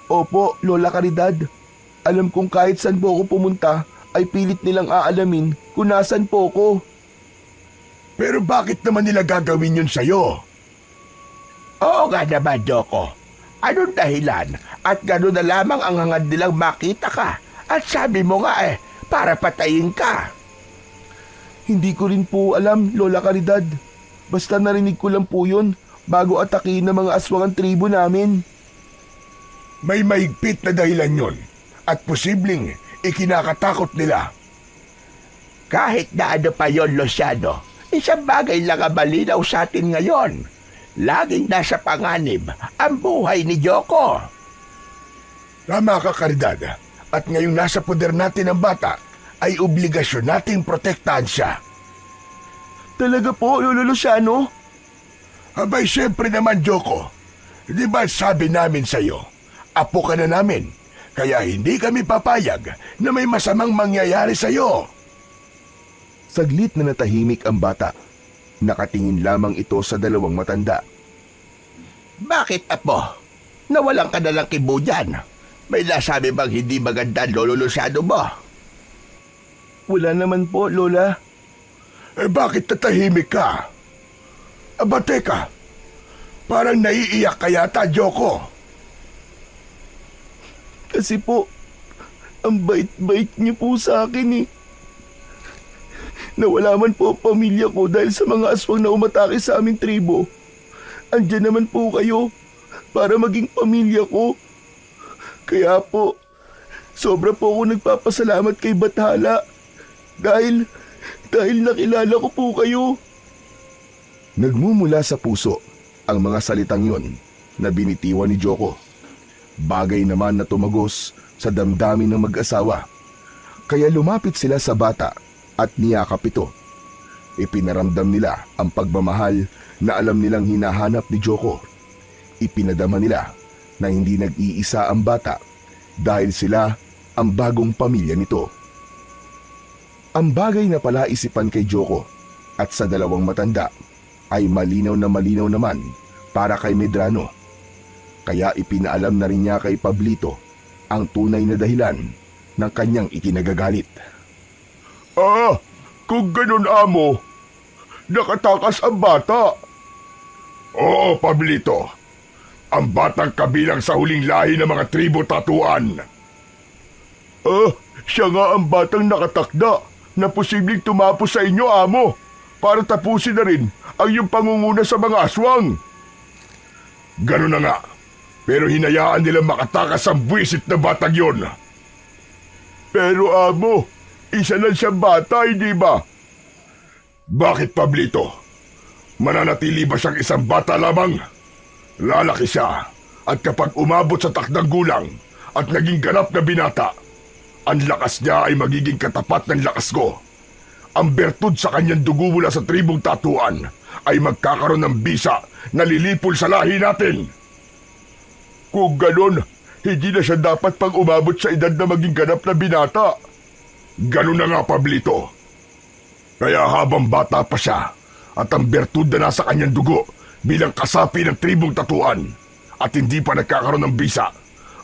Opo, Lola Caridad. Alam kong kahit saan po ako pumunta, ay pilit nilang aalamin kung nasan po ako. Pero bakit naman nila gagawin yun sa'yo? Oo nga naman, Joko. Anong dahilan at gano'n na lamang ang hangad nilang makita ka? At sabi mo nga para patayin ka. Hindi ko rin po alam, Lola Caridad. Basta narinig ko lang po yun bago atakihin ng mga aswang ang tribo namin. May mahigpit na dahilan yun at posibleng ikinakatakot nila. Kahit na ano pa yon, Luciano, isang bagay lang ang malinaw sa atin ngayon. Laging nasa panganib ang buhay ni Joko. Tama ka, Caridad. At ngayong nasa poder natin ang bata, ay obligasyon nating protektahan siya. Talaga po, Lolo Luciano? Abay, syempre naman, Joko. Di ba sabi namin sa'yo, apo ka na namin, kaya hindi kami papayag na may masamang mangyayari sa'yo. Saglit na natahimik ang bata. Nakatingin lamang ito sa dalawang matanda. Bakit, Apo? Nawalan ka na lang kibo dyan. May nasabi bang hindi maganda ang Lolo Luciano mo? Wala naman po, Lola. Bakit tatahimik ka? Aba teka, parang naiiyak ka yata, Joko. Kasi po, ang bait-bait niyo po sa akin eh. Nawala man po ang pamilya ko dahil sa mga aswang na umatake sa aming tribo. Andiyan naman po kayo para maging pamilya ko. Kaya po, sobra po ako nagpapasalamat kay Bathala dahil nakilala ko po kayo. Nagmumula sa puso ang mga salitang yon na binitiwan ni Joko. Bagay naman na tumagos sa damdamin ng mag-asawa. Kaya lumapit sila sa bata at niyakap ito. Ipinaramdam nila ang pagmamahal na alam nilang hinahanap ni Joko. Ipinadama nila na hindi nag-iisa ang bata dahil sila ang bagong pamilya nito. Ang bagay na palaisipan kay Joko at sa dalawang matanda ay malinaw naman para kay Medrano. Kaya ipinaalam na rin niya kay Pablito ang tunay na dahilan ng kanyang ikinagagalit. Kung ganun, amo, nakatakas ang bata. Oo, Pablito. Ang batang kabilang sa huling lahi ng mga tribo tatuan. Siya nga ang batang nakatakda na posibleng tumapos sa inyo, amo, para tapusin na rin ang iyong pangunguna sa mga aswang. Ganun na nga, pero hinayaan nilang makatakas ang buwisit na batang yon. Pero amo, isa lang siyang bata, hindi ba? Bakit, Pablito? Mananatili ba siyang isang bata lamang? Lalaki siya, at kapag umabot sa takdang gulang at naging ganap na binata, ang lakas niya ay magiging katapat ng lakas ko. Ang bertud sa kanyang dugo mula sa tribong tatuan ay magkakaroon ng bisa na lilipol sa lahi natin. Kung ganon, hindi na siya dapat pang umabot sa edad na maging ganap na binata. Ganon na nga, Pablito. Kaya habang bata pa siya at ang bertud na nasa kanyang dugo bilang kasapi ng tribong tatuan at hindi pa nagkakaroon ng bisa,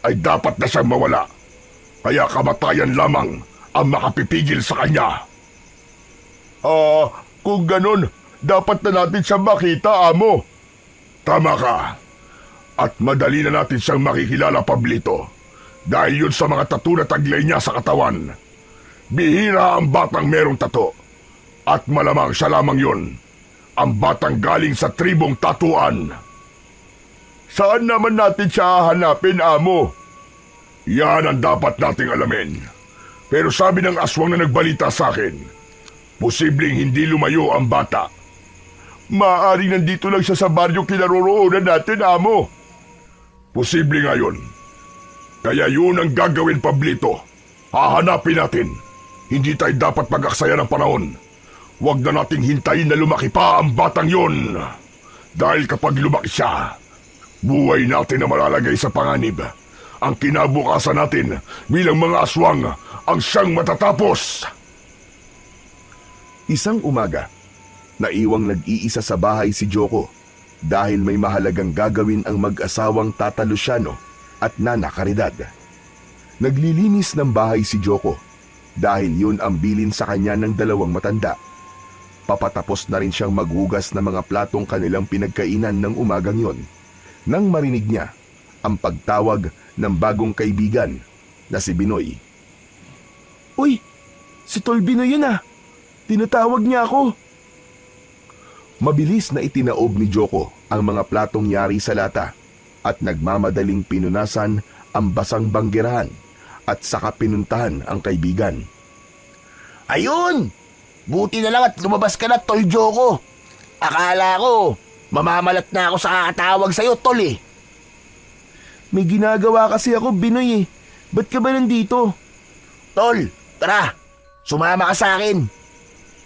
ay dapat na siyang mawala. Kaya kamatayan lamang ang makapipigil sa kanya. Kung ganon, dapat na natin siyang makita, amo. Tama ka. At madali na natin siyang makikilala, Pablito. Dahil yun sa mga tattoo na taglay niya sa katawan. Bihira ang batang merong tato. At malamang siya lamang yun. Ang batang galing sa tribong tatuan. Saan naman natin siya hahanapin, amo? Yan ang dapat nating alamin. Pero sabi ng aswang na nagbalita sa akin, posibleng hindi lumayo ang bata. Maaaring nandito lang siya sa baryo kinaroroonan natin, amo. Posible nga yun. Kaya yun ang gagawin, Pablito. Hahanapin natin. Hindi tayo dapat pag-aksaya ng panahon. Huwag na nating hintayin na lumaki pa ang batang yun. Dahil kapag lumaki siya, buhay natin na malalagay sa panganib. Ang kinabukasan natin bilang mga aswang ang siyang matatapos. Isang umaga, naiwang nag-iisa sa bahay si Joko dahil may mahalagang gagawin ang mag-asawang Tata Luciano at Nana Caridad. Naglilinis ng bahay si Joko dahil yun ang bilin sa kanya ng dalawang matanda. Papatapos na rin siyang maghugas ng mga platong kanilang pinagkainan ng umagang yon nang marinig niya ang pagtawag ng bagong kaibigan na si Binoy. Uy, si Tol Binoy yun ah. Tinatawag niya ako. Mabilis na itinaob ni Joko ang mga platong yari sa lata at nagmamadaling pinunasan ang basang banggerahan at saka pinuntahan ang kaibigan. Ayun! Buti na lang at lumabas ka na, Tol Joko. Akala ko, mamamalat na ako sa kakatawag sa'yo, Tol eh. May ginagawa kasi ako, Binoy eh. Ba't ka ba nandito? Tol, tara, sumama ka sa akin.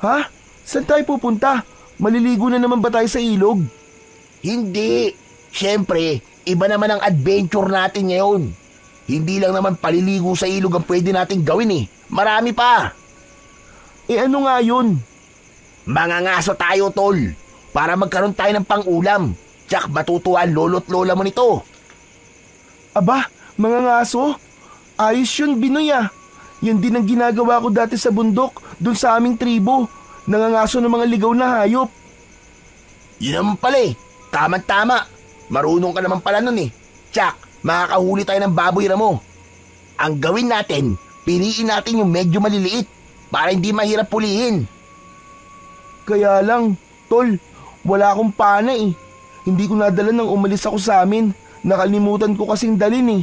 Ha? Saan tayo pupunta? Maliligo na naman ba tayo sa ilog? Hindi. Siyempre, iba naman ang adventure natin ngayon. Hindi lang naman paliligo sa ilog ang pwede nating gawin eh. Marami pa. Eh ano nga yun? Mangangaso tayo, Tol. Para magkaroon tayo ng pang-ulam. Tsak matutuwa ang lolo't lola mo nito. Aba, mga ngaso? Ayos yun, Binoy ah. Yan din ang ginagawa ko dati sa bundok, dun sa aming tribo. Nangangaso ng mga ligaw na hayop. Yun naman pala eh. Tama-tama. Marunong ka naman pala nun eh. Tsak, makakahuli tayo ng baboy ramo. Ang gawin natin, piliin natin yung medyo maliliit para hindi mahirap pulihin. Kaya lang, tol, wala akong pana eh. Hindi ko nadala nang umalis ako sa amin. Nakalimutan ko kasing dalin eh.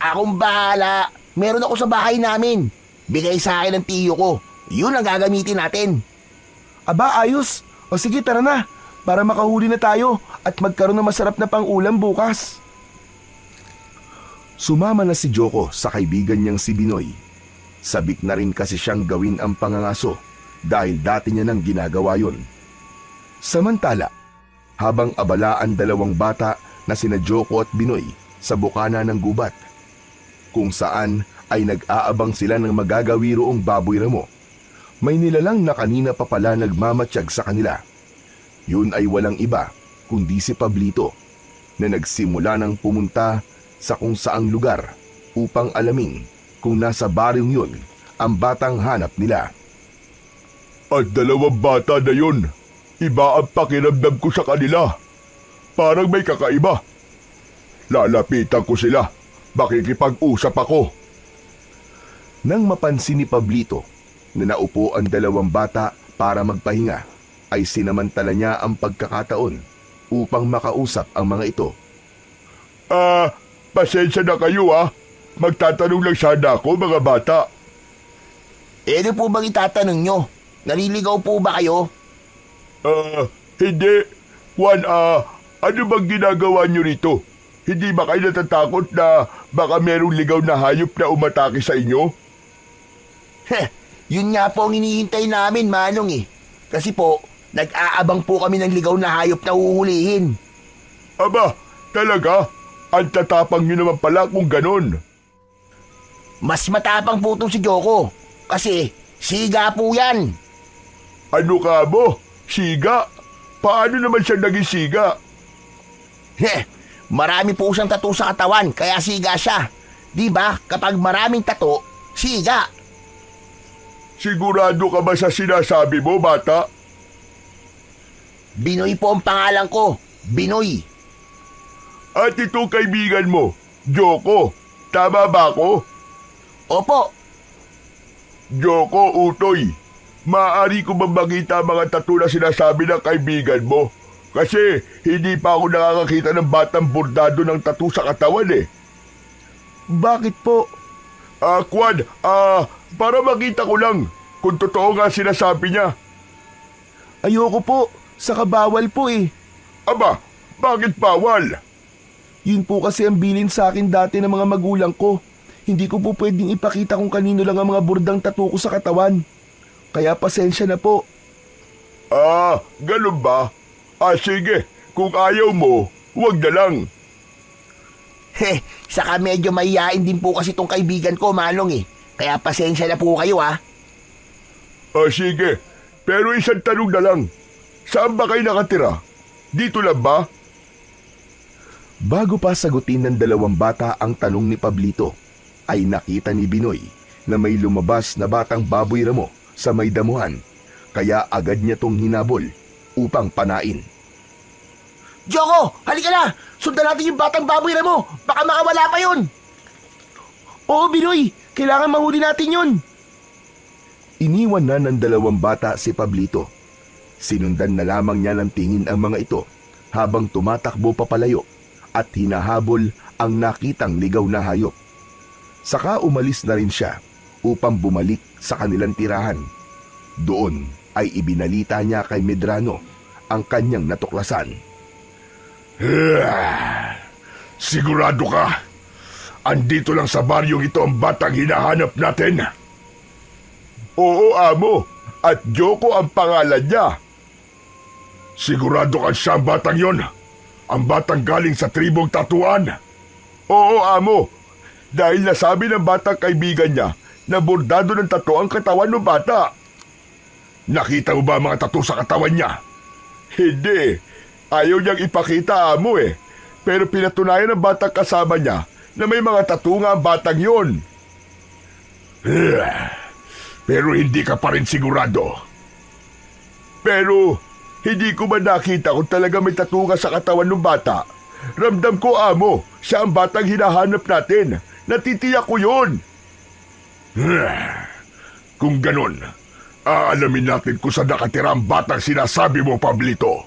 Akong bahala. Meron ako sa bahay namin. Bigay sa akin ng tiyo ko. Yun ang gagamitin natin. Aba, ayos. O sige, tara na. Para makahuli na tayo at magkaroon ng masarap na pang-ulam bukas. Sumama na si Joko sa kaibigan niyang si Binoy. Sabik na rin kasi siyang gawin ang pangangaso dahil dati niya nang ginagawa yun. Samantala, habang abala ang dalawang bata na sina Joko at Binoy sa bukana ng gubat, kung saan ay nag-aabang sila ng magagawiroong baboy ramo, may nilalang na kanina pa pala nagmamatsyag sa kanila. Yun ay walang iba kundi si Pablito na nagsimula ng pumunta sa kung saang lugar upang alamin kung nasa baryong yun ang batang hanap nila. At dalawang bata na yun, iba ang pakiramdam ko sa kanila. Parang may kakaiba. Lalapitan ko sila, makikipag-usap ako. Nang mapansin ni Pablito na naupo ang dalawang bata para magpahinga, ay sinamantala niya ang pagkakataon upang makausap ang mga ito. Pasensya na kayo ah. Magtatanong lang sana ako mga bata. Ano po bang itatanong nyo? Naliligaw po ba kayo? Hindi. Juan, ano bang ginagawa nyo rito? Hindi ba kayo natatakot na baka merong ligaw na hayop na umatake sa inyo? Yun nga po ang hinihintay namin, Manong eh. Kasi po, nag-aabang po kami ng ligaw na hayop na uhulihin. Aba, talaga? Ang tatapang nyo naman pala kung ganon. Mas matapang po itong si Joko. Kasi, siga po yan. Ano ka mo? Siga? Paano naman siya naging siga? Marami po siyang tattoo sa katawan, kaya siga siya. Di ba? Kapag maraming tattoo, siga. Sigurado ka ba sa sinasabi mo, bata? Binoy po ang pangalan ko. Binoy. At itong kaibigan mo, Joko. Tama ba ako? Opo. Joko Utoy, maaari ko bang makita mga tattoo na sinasabi ng kaibigan mo? Kasi hindi pa ako nakakakita ng batang bordado ng tattoo sa katawan eh. Bakit po? Kwan, para makita ko lang kung totoo nga sinasabi niya. Ayoko po. Saka bawal po eh. Aba, bakit bawal? Yun po kasi ang bilin sa akin dati ng mga magulang ko. Hindi ko po pwedeng ipakita kung kanino lang ang mga burdang tattoo ko sa katawan. Kaya pasensya na po. Ganun ba? Sige, kung ayaw mo, huwag na lang. Saka medyo mahihain din po kasi itong kaibigan ko, Manong eh. Kaya pasensya na po kayo ha. Sige, pero isang tanong na lang. Saan ba kayo nakatira? Dito lang ba? Bago pa sagutin ng dalawang bata ang tanong ni Pablito, ay nakita ni Binoy na may lumabas na batang baboy ramo sa may damuhan, kaya agad niya tong hinabol upang panain. Joko, halika na! Sundan natin yung batang baboy na mo! Baka makawala pa yun! Oo, Binoy! Kailangan mahuli natin yun! Iniwan na ng dalawang bata si Pablito. Sinundan na lamang niya ng tingin ang mga ito habang tumatakbo papalayo at hinahabol ang nakitang ligaw na hayop. Saka umalis na rin siya upang bumalik sa kanilang tirahan. Doon ay ibinalita niya kay Medrano ang kanyang natuklasan. Sigurado ka? Andito lang sa baryong ito ang batang hinahanap natin? Oo, amo. At Joko ang pangalan niya. Sigurado ka siya ang batang yon? Ang batang galing sa tribong tatuan? Oo, amo. Dahil nasabi ng batang kaibigan niya na bordado ng tattoo ang katawan ng bata. Nakita mo ba ang mga tattoo sa katawan niya? Hindi. Ayaw niyang ipakita, amo eh. Pero pinatunayan ng batang kasama niya na may mga tattoo nga ang batang yon. Pero hindi ka pa rin sigurado. Pero hindi ko ba nakita kung talaga may tattoo nga sa katawan ng bata? Ramdam ko, amo, siya ang batang hinahanap natin. Natitiyak ko yun. Kung ganun, aalamin natin kung saan nakatira ang batang sinasabi mo, Pablito,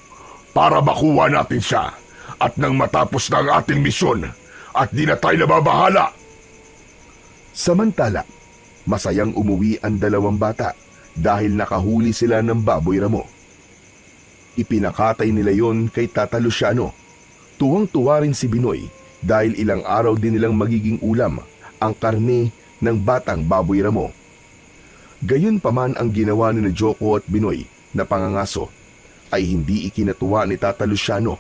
para makuha natin siya at nang matapos na ang ating misyon at di na tayo nababahala. Samantala, masayang umuwi ang dalawang bata dahil nakahuli sila ng baboy ramo. Ipinakatay nila yon kay Tata Luciano. Tuwang-tuwa rin si Binoy dahil ilang araw din nilang magiging ulam ang karne ng batang baboy ramo. Gayunpaman ang ginawa ni Joko at Binoy na pangangaso ay hindi ikinatuwa ni Tata Luciano,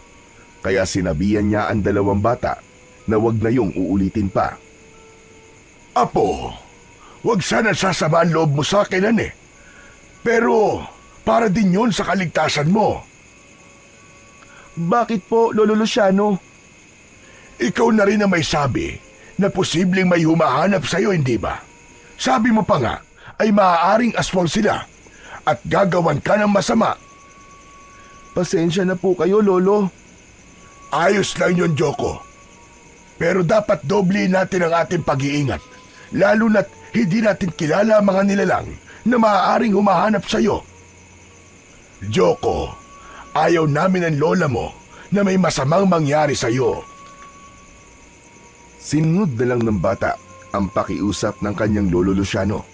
kaya sinabihan niya ang dalawang bata na wag na yung uulitin pa. Apo, wag sana sasama ang loob mo sa akin, Pero para din yun sa kaligtasan mo. Bakit po, Lolo Luciano? Ikaw na rin na may sabi na posibleng may humahanap sa'yo, hindi ba? Sabi mo pa nga ay maaaring aswang sila at gagawan ka ng masama. Pasensya na po kayo, Lolo. Ayos lang yun, Joko. Pero dapat doble natin ang ating pag-iingat, lalo na't hindi natin kilala ang mga nilalang na maaaring humahanap sa'yo. Joko, ayaw namin ng lola mo na may masamang mangyari sa'yo. Sinunod na lang ng bata ang pakiusap ng kanyang lolo Luciano.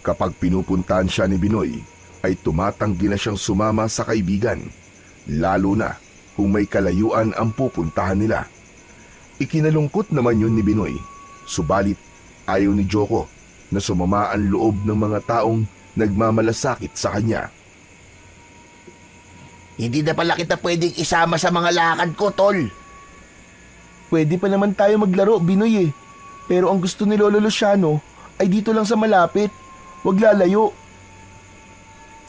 Kapag pinupuntahan siya ni Binoy, ay tumatanggi na siyang sumama sa kaibigan, lalo na kung may kalayuan ang pupuntahan nila. Ikinalungkot naman yun ni Binoy, subalit ayaw ni Joko na sumama ang loob ng mga taong nagmamalasakit sa kanya. Hindi na pala kita pwedeng isama sa mga lakad ko, Tol. Pwede pa naman tayo maglaro, Binoy Pero ang gusto ni Lolo Luciano ay dito lang sa malapit. Huwag lalayo.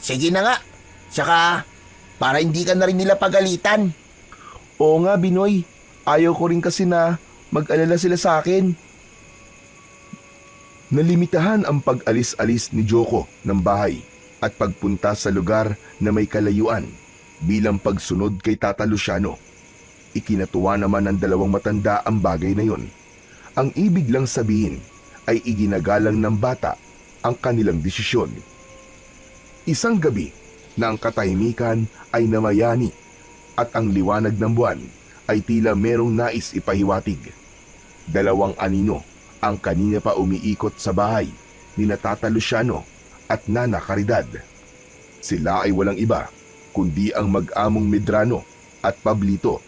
Sige na nga. Saka, para hindi ka na rin nila pagalitan. Oo nga, Binoy. Ayaw ko rin kasi na mag-alala sila sa akin. Nalimitahan ang pag-alis-alis ni Joko ng bahay at pagpunta sa lugar na may kalayuan bilang pagsunod kay Tata Luciano. Ikinatuwa naman ng dalawang matanda ang bagay na yon. Ang ibig lang sabihin ay iginagalang ng bata ang kanilang desisyon. Isang gabi na ang katahimikan ay namayani at ang liwanag ng buwan ay tila merong nais ipahiwatig. Dalawang anino ang kanina pa umiikot sa bahay ni Tata Luciano at Nana Caridad. Sila ay walang iba kundi ang mag-among Medrano at Pablito.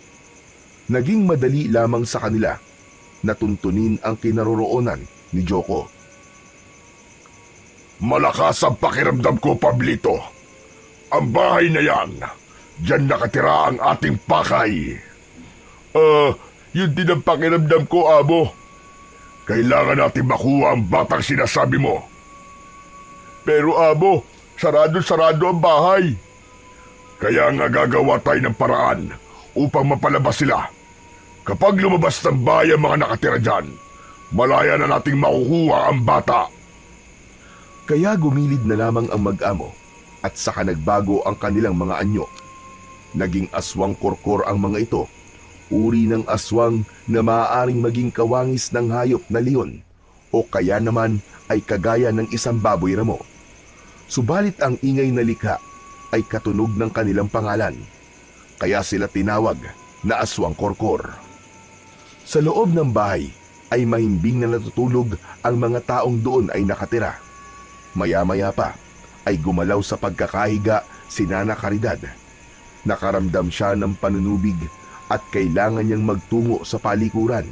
Naging madali lamang sa kanila na tuntunin ang kinaroroonan ni Joko. Malakas ang pakiramdam ko, Pablito. Ang bahay na yan, diyan nakatira ang ating pakay. Yun din ang pakiramdam ko, amo. Kailangan natin makuha ang batang sinasabi mo. Pero amo, sarado-sarado ang bahay. Kaya nga gagawa tayo ng paraan upang mapalabas sila. Kapag lumabas ng bahay ang mga nakatira dyan, malaya na nating makukuha ang bata. Kaya gumilid na lamang ang mag-amo at saka nagbago ang kanilang mga anyo. Naging aswang korkor ang mga ito, uri ng aswang na maaaring maging kawangis ng hayop na leon o kaya naman ay kagaya ng isang baboy ramo. Subalit ang ingay na likha ay katunog ng kanilang pangalan, kaya sila tinawag na aswang korkor. Sa loob ng bahay ay mahimbing na natutulog ang mga taong doon ay nakatira. Maya-maya pa ay gumalaw sa pagkakahiga si Nana Caridad. Nakaramdam siya ng panunubig at kailangan niyang magtungo sa palikuran.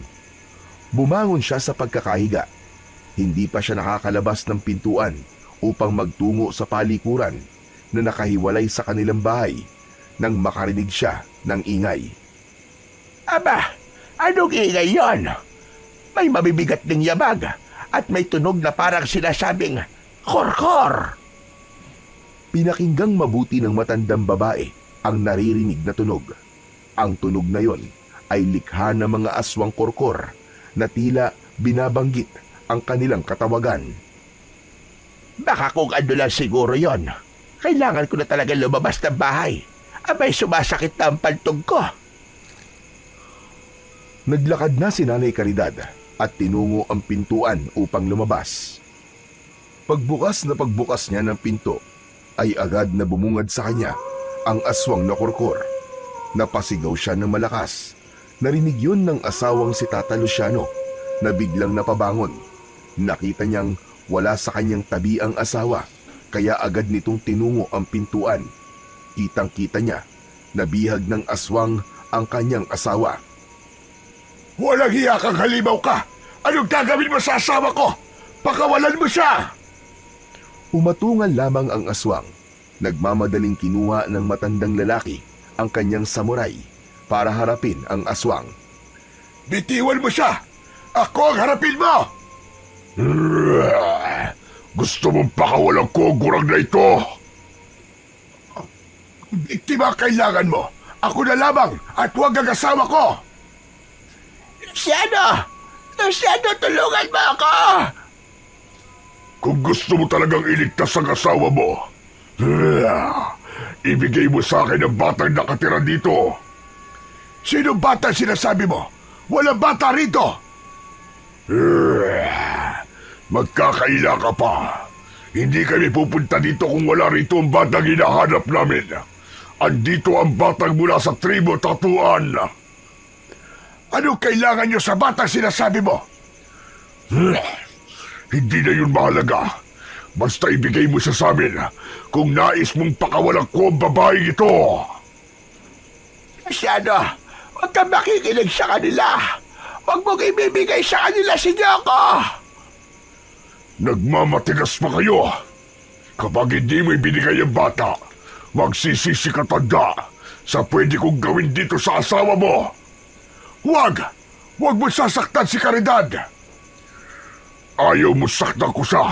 Bumangon siya sa pagkakahiga. Hindi pa siya nakakalabas ng pintuan upang magtungo sa palikuran na nakahiwalay sa kanilang bahay nang makarinig siya ng ingay. Aba, anong ingay yon? May mabibigat ding yabag at may tunog na parang sinasabing, "Korkor!" Pinakinggang mabuti ng matandang babae ang naririnig na tunog. Ang tunog na yon ay likha ng mga aswang korkor na tila binabanggit ang kanilang katawagan. Baka kung ano lang siguro yon. Kailangan ko na talaga lumabas ng bahay. Abay, sumasakit na ang pantog ko. Naglakad na si Nanay Caridad at tinungo ang pintuan upang lumabas. Pagbukas na pagbukas niya ng pinto, ay agad na bumungad sa kanya ang aswang na kurkur. Napasigaw siya ng malakas. Narinig yun ng asawang si Tata Luciano na biglang napabangon. Nakita niyang wala sa kanyang tabi ang asawa, kaya agad nitong tinungo ang pintuan. Kitang-kita niya na bihag ng aswang ang kanyang asawa. Walang hiya kang halimaw ka! Anong gagawin mo sa asawa ko? Pakawalan mo siya! Umatungal lamang ang aswang. Nagmamadaling kinuha ng matandang lalaki ang kanyang samurai para harapin ang aswang. Bitiwan mo siya! Ako ang harapin mo! Gusto mong pakawalan ko ang gurang na ito? Biktima kailangan mo! Ako na lamang at huwag ang asawa ko! Luciano! Luciano, tulungan mo ako! Kung gusto mo talagang iligtas ang asawa mo, ibigay mo sa akin ang batang nakatira dito. Sino bata sinasabi mo? Walang bata rito! Magkakaila ka pa. Hindi kami pupunta dito kung wala rito ang batang hinahanap namin. Andito ang batang mula sa tribo Tatuan. Ano kailangan nyo sa batang sinasabi mo? Hindi na yun mahalaga. Basta ibigay mo siya sa amin kung nais mong pakawalan ko ang babaeng ito. Luciano, huwag kang makikinig sa kanila. Huwag mong ibibigay sa kanila si Yoko. Nagmamatigas pa kayo. Kapag hindi mo ibinigay ang bata, magsisisi ka tanda sa pwede kong gawin dito sa asawa mo. Huwag! Huwag mo sasaktan si Caridad. Ayaw mo saktan ko siya.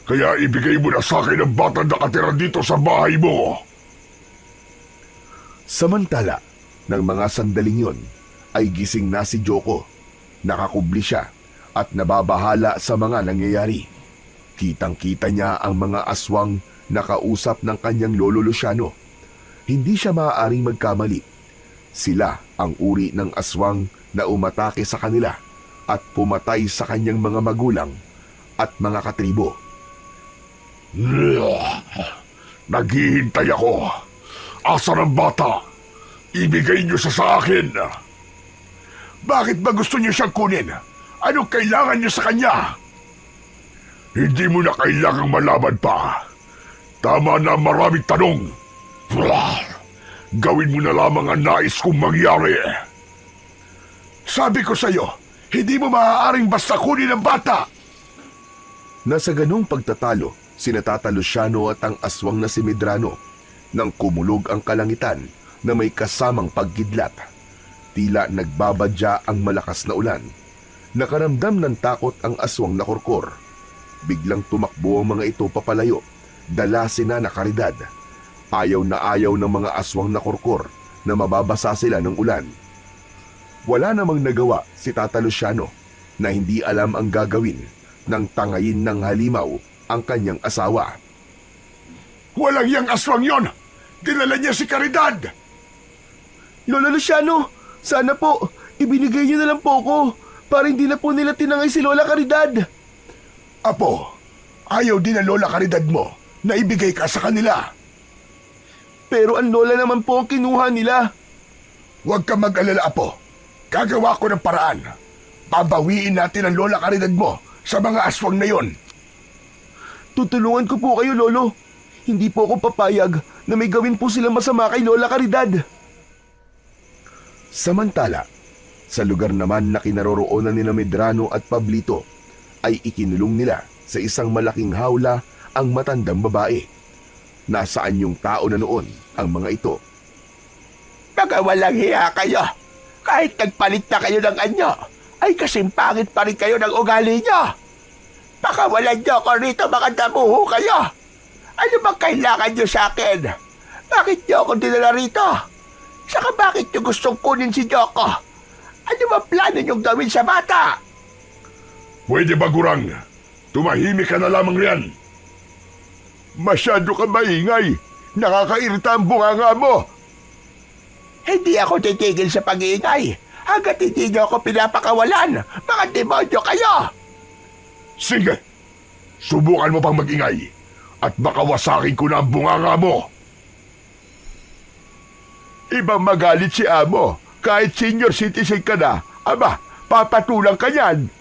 Kaya ibigay mo na sa akin ang batang nakatira dito sa bahay mo. Samantala, ng mga sandaling yon, ay gising na si Joko. Nakakubli siya at nababahala sa mga nangyayari. Kitang-kita niya ang mga aswang na kausap ng kanyang lolo Luciano. Hindi siya maaaring magkamali. Sila ang uri ng aswang na umatake sa kanila at pumatay sa kanyang mga magulang at mga katribo. Naghihintay ako. Asan ang bata? Ibigay niyo siya sa akin. Bakit ba gusto niyo siyang kunin? Anong kailangan niyo sa kanya? Hindi mo na kailangang malaman pa. Tama na maraming tanong. Gawin mo na lamang ang nais kong mangyari. Sabi ko sa iyo, hindi mo maaaring basta kunin ang bata. Nasa ganung pagtatalo, sina Tata Luciano at ang aswang na si Medrano nang kumulog ang kalangitan na may kasamang paggidlat. Tila nagbabadya ang malakas na ulan. Nakaramdam ng takot ang aswang na kurkur. Biglang tumakbo ang mga ito papalayo, dala si Nana Caridad. Ayaw ng mga aswang na kurkur na mababasa sila ng ulan. Wala namang nagawa si Tata Luciano na hindi alam ang gagawin nang tangayin ng halimaw ang kanyang asawa. Walang yang aswang yon! Dinala niya si Caridad! Lola Luciano, sana po, ibinigay niyo na lang po ko para hindi na po nila tinangay si Lola Caridad. Apo, ayaw din ang Lola Caridad mo na ibigay ka sa kanila. Pero ang Lola naman po ang kinuha nila. Huwag kang mag-alala, Apo. Gagawa ko ng paraan. Babawiin natin ang Lola Caridad mo sa mga aswang na yon. Tutulungan ko po kayo, Lolo. Hindi po ako papayag na may gawin po silang masama kay Lola Caridad. Samantala, sa lugar naman na kinaroroonan ni Medrano at Pablito, ay ikinulong nila sa isang malaking hawla ang matandang babae. Nasaan yung tao na noon ang mga ito? Mga walang hiya kayo. Kahit nagpalit na kayo ng anyo, ay kasing pangit pa rin kayo ng ugali nyo. Pakawalan nyo ako rito, mga damuho kayo. Ano bang kailangan nyo sa akin? Bakit nyo ako dinala rito? Saka bakit nyo gustong kunin si Joko? Ano ba plano nyong gawin sa bata? Pwede ba, Gurang? Tumahimik ka na lamang riyan. Masyado ka maingay. Nakakairita ang bunganga mo. Hindi ako titigil sa pag-iingay hanggat hindi niyo ako pinapakawalan. Mga demonyo kayo! Sige, subukan mo pang mag-ingay at baka wasakin ko na ang bunganga mo. Ibang magalit si Amo. Kahit senior citizen ka na, aba, papatulang ka yan.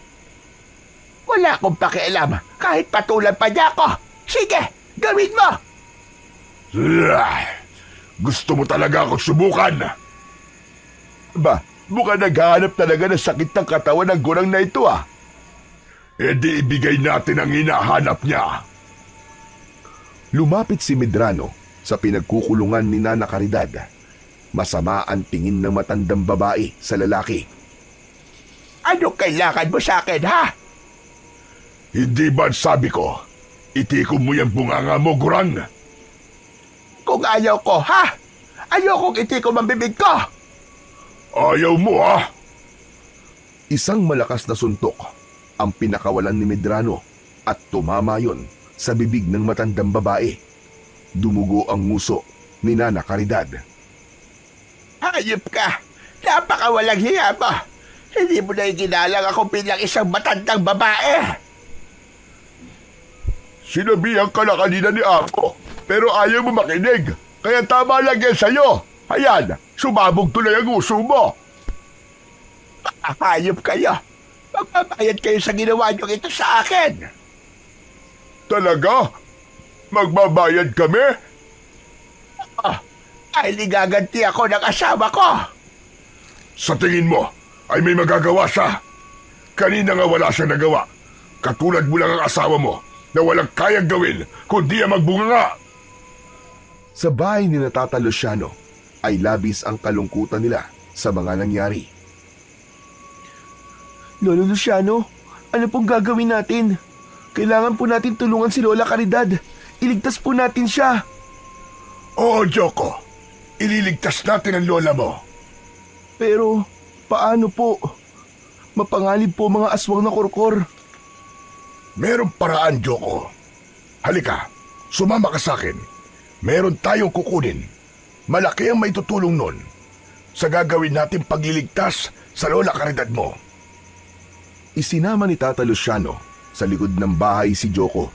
Wala akong pakialam kahit patulan pa niya ako. Sige, gawin mo! Gusto mo talaga akong subukan? Ba, mukhang naghahanap talaga ng sakit ng katawan ng gurang na ito ah. E di ibigay natin ang hinahanap niya. Lumapit si Medrano sa pinagkukulungan ni Nana Caridad. Masama ang tingin ng matandang babae sa lalaki. Anong kailangan mo sa akin, ha? Hindi ba sabi ko, itikom mo yung bunganga mo, Gurang? Kung ayaw ko, ha? Ayokong itikom ang bibig ko! Ayaw mo, ha? Isang malakas na suntok ang pinakawalan ni Medrano at tumama yon sa bibig ng matandang babae. Dumugo ang nguso ni Nana Caridad. Hayop ka! Napakawalang hiya mo! Hindi mo na iginalang ako bilang isang matandang babae! Sinabihan ka na kanina ni Ako, pero ayaw mo makinig. Kaya tama lang yan sa'yo. Ayan, sumabog tuloy ang uso mo. Hayop kayo! Magbabayad kayo sa ginawa niyo ito sa akin! Talaga? Magbabayad kami? Ay ligaganti ako ng asawa ko! Sa tingin mo, ay may magagawa siya? Kanina nga wala siyang nagawa. Katulad mo lang ang asawa mo na walang kayang gawin kundi ang magbunganga. Sa bahay ni Tata Luciano ay labis ang kalungkutan nila sa mga nangyari. Lolo Luciano, ano pong gagawin natin? Kailangan po natin tulungan si Lola Caridad. Iligtas po natin siya. Oo, Joko. Ililigtas natin ang lola mo. Pero, paano po? Mapanganib po mga aswang na korkor. Merong paraan, Joko. Halika, sumama ka sa akin. Meron tayong kukunin. Malaki ang may tutulong nun sa gagawin natin pagliligtas sa Lola Caridad mo. Isinama ni Tata Luciano sa likod ng bahay si Joko.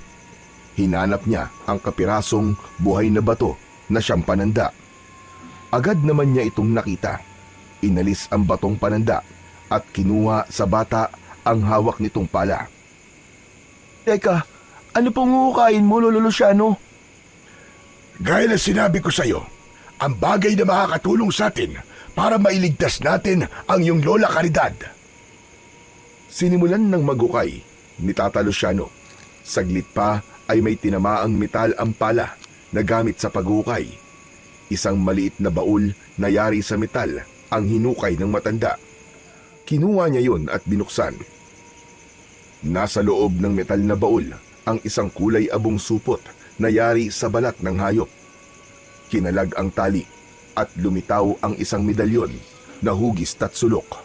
Hinanap niya ang kapirasong buhay na bato na siyang pananda. Agad naman niya itong nakita. Inalis ang batong pananda at kinuha sa bata ang hawak nitong pala. Teka, ano pong huhukain mo, Lolo Luciano? Gaya na sinabi ko sa'yo, ang bagay na makakatulong sa atin para mailigtas natin ang iyong Lola Caridad. Sinimulan ng magukay ni Tata Luciano. Saglit pa ay may tinamaang metal ang pala na gamit sa paghukay. Isang maliit na baul na yari sa metal ang hinukay ng matanda. Kinuha niya yun at binuksan. Nasa loob ng metal na baul ang isang kulay abong supot na yari sa balat ng hayop. Kinalag ang tali at lumitaw ang isang medalyon na hugis at sulok.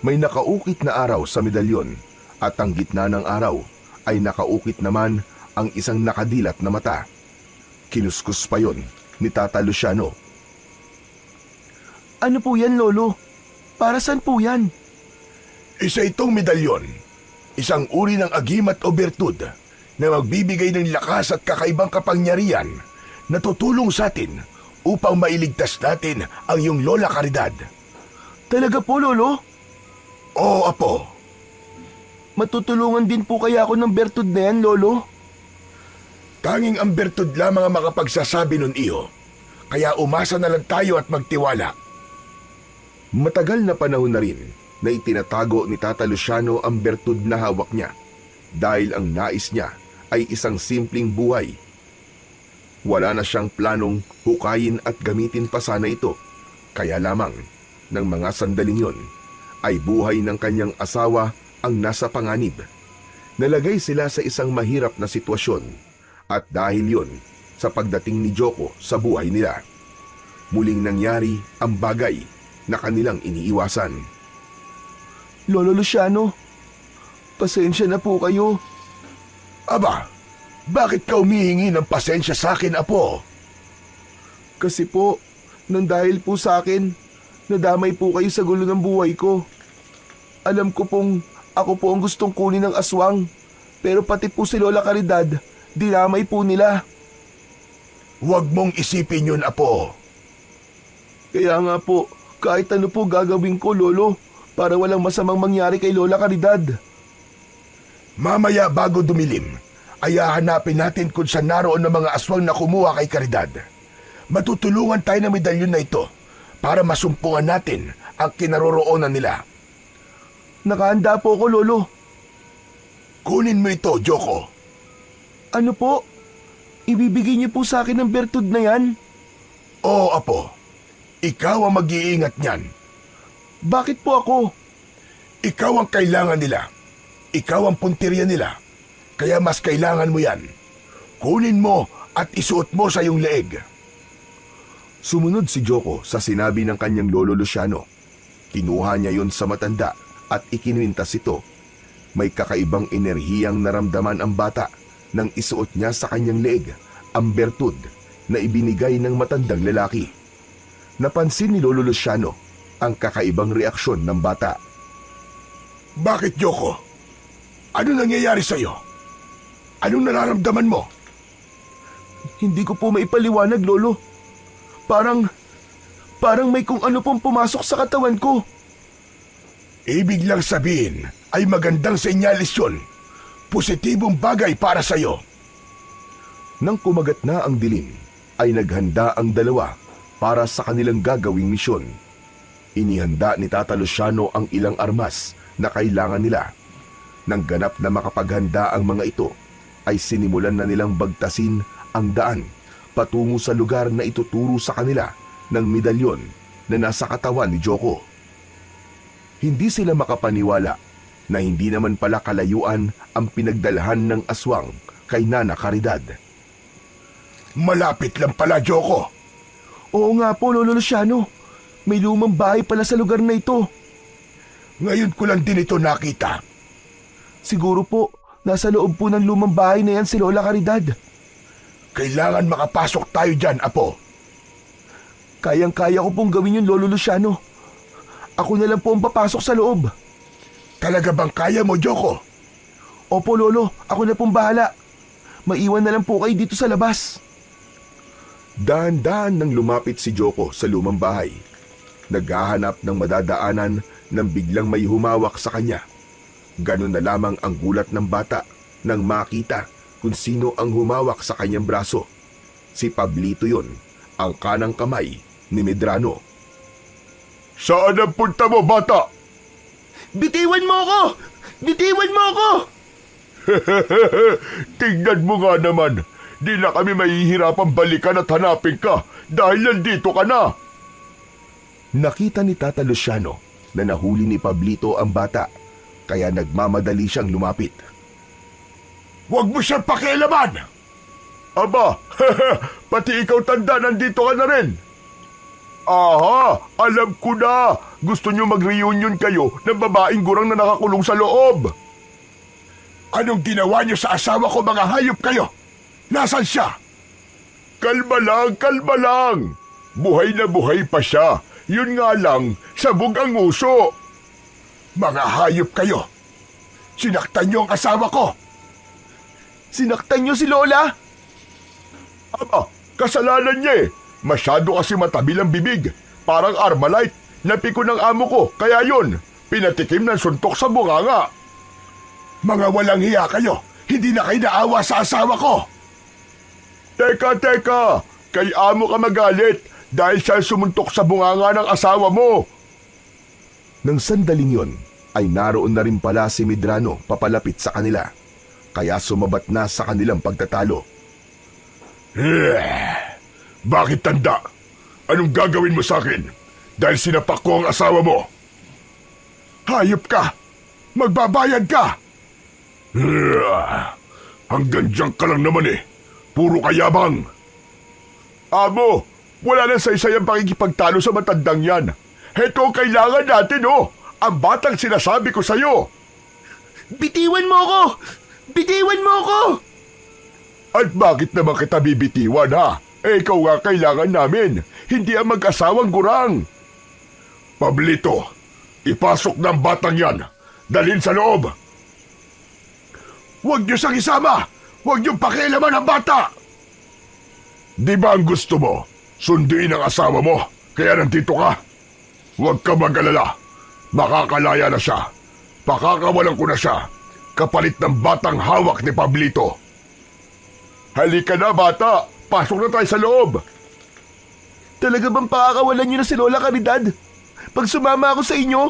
May nakaukit na araw sa medalyon at ang gitna ng araw ay nakaukit naman ang isang nakadilat na mata. Kinuskus pa yon ni Tata Luciano. Ano po yan, Lolo? Para saan po yan? Isa itong medalyon, isang uri ng agimat o bertud na magbibigay ng lakas at kakaibang kapangyarihan na tutulong sa atin upang mailigtas natin ang iyong Lola Caridad. Talaga po, Lolo? Oo, Apo. Matutulungan din po kaya ako ng bertud na yan, Lolo? Tanging ang bertud lamang ang makapagsasabi nun, iyo. Kaya umasa na lang tayo at magtiwala. Matagal na panahon na rin na itinatago ni Tata Luciano ang bertud na hawak niya dahil ang nais niya ay isang simpleng buhay. Wala na siyang planong hukayin at gamitin pa sana ito. Kaya lamang, ng mga sandaling yon, ay buhay ng kanyang asawa ang nasa panganib. Nalagay sila sa isang mahirap na sitwasyon at dahil yon sa pagdating ni Joko sa buhay nila. Muling nangyari ang bagay na kanilang iniiwasan. Lolo Luciano, Pasensya na po kayo. Aba, bakit ka humihingi ng pasensya sa akin, Apo? Kasi po, nang dahil po sa akin, nadamay po kayo sa gulo ng buhay ko. Alam ko pong ako po ang gustong kunin ng aswang. Pero pati po si Lola Caridad, dinamay po nila. Huwag mong isipin yun, Apo. Kaya nga po, kahit ano po gagawin ko, Lolo, para walang masamang mangyari kay Lola Caridad. Mamaya bago dumilim, ay hahanapin natin kung saan naroon ng mga aswang na kumuha kay Caridad. Matutulungan tayo ng medalyon na ito para masumpungan natin ang kinaroroonan nila. Nakahanda po ako, Lolo. Kunin mo ito, Joko. Ano po? Ibibigay niyo po sa akin ang bertud na yan? Oo, Apo. Ikaw ang mag-iingat niyan. Bakit po ako? Ikaw ang kailangan nila. Ikaw ang punteriya nila. Kaya mas kailangan mo yan. Kunin mo at isuot mo sa iyong leeg. Sumunod si Joko sa sinabi ng kanyang lolo Luciano. Kinuha niya yon sa matanda at ikinuwintas ito. May kakaibang enerhiyang naramdaman ang bata nang isuot niya sa kanyang leeg ang bertud na ibinigay ng matandang lalaki. Napansin ni Lolo Luciano ang kakaibang reaksyon ng bata. Bakit, Joko? Ano nangyayari sa iyo? Anong nararamdaman mo? Hindi ko po maipaliwanag, Lolo. Parang may kung ano pong pumasok sa katawan ko. Ibig lang sabihin ay magandang senyalis yun. Positibong bagay para sa iyo. Nang kumagat na ang dilim, ay naghanda ang dalawa para sa kanilang gagawing misyon. Inihanda ni Tata Luciano ang ilang armas na kailangan nila. Nang ganap na makapaghanda ang mga ito, ay sinimulan na nilang bagtasin ang daan patungo sa lugar na ituturo sa kanila ng medalyon na nasa katawan ni Joko. Hindi sila makapaniwala na hindi naman pala kalayuan ang pinagdalhan ng aswang kay Nana Caridad. Malapit lang pala, Joko. Oo nga po, Lolo Luciano. May lumang bahay pala sa lugar na ito. Ngayon ko lang din ito nakita. Siguro po, nasa loob po ng lumang bahay na yan si Lola Caridad. Kailangan makapasok tayo dyan, Apo. Kayang-kaya ko pong gawin yun, Lolo Luciano. Ako na lang po ang papasok sa loob. Talaga bang kaya mo, Joko? Opo, Lolo. Ako na pong bahala. Maiwan na lang po kayo dito sa labas. Dahan-dahan nang lumapit si Joko sa lumang bahay. Naghahanap ng madadaanan nang biglang may humawak sa kanya. Ganun na lamang ang gulat ng bata nang makita kung sino ang humawak sa kanyang braso. Si Pablito yon, ang kanang kamay ni Medrano. Saan ang punta mo, bata? Bitiwan mo ako! Bitiwan mo ako! Tingnan mo nga naman. Di na kami mahihirapang balikan at hanapin ka dahil nandito ka na. Nakita ni Tata Luciano na nahuli ni Pablito ang bata, kaya nagmamadali siyang lumapit. Huwag mo siyang pakialaman! Aba, pati ikaw tanda, nandito ka na rin. Aha, alam ko na. Gusto niyo mag-reunion kayo ng babaeng gurang na nakakulong sa loob. Anong ginawa niyo sa asawa ko, mga hayop kayo? Nasaan siya? Kalma lang. Buhay na buhay pa siya. Yun nga lang, sabog ang uso. Mga hayop kayo. Sinaktan niyo ang asawa ko. Sinaktan niyo si Lola? Aba, kasalanan niya eh. Masyado kasi matabil ang bibig. Parang Armalite. Napiko ng amo ko, kaya yun. Pinatikim ng suntok sa bunganga. Mga walang hiya kayo. Hindi na kayo naawa sa asawa ko. Teka. Kay amo ka magalit dahil siya sumuntok sa bunganga ng asawa mo. Nang sandaling yon, ay naroon na rin pala si Medrano papalapit sa kanila. Kaya sumabat na sa kanilang pagtatalo. Bakit, tanda? Anong gagawin mo sa akin? Dahil sinapak ko ang asawa mo. Hayop ka! Magbabayad ka! Hanggang diyan ka lang naman eh. Puro kayabang. Amo, wala na saysay ang pakikipagtalo sa matandang yan. Heto ang kailangan natin, oh! Ang batang sinasabi ko sa'yo. Bitiwan mo ako! Bitiwan mo ako! At bakit naman kita bibitiwan ha? Ikaw nga kailangan namin, hindi ang mag-asawang gurang. Pablito, ipasok ng batang yan. Dalhin sa loob. Huwag niyo siyang isama! Huwag niyo pakialaman ang bata! Di ba ang gusto mo? Sunduin ang asawa mo, kaya nandito ka. Huwag ka mag-alala. Makakalaya na siya. Pakakawalan ko na siya, kapalit ng batang hawak ni Pablito. Halika na, bata! Pasok na tayo sa loob! Talaga bang pakakawalan niyo na si Lola Caridad? Pag sumama ako sa inyo?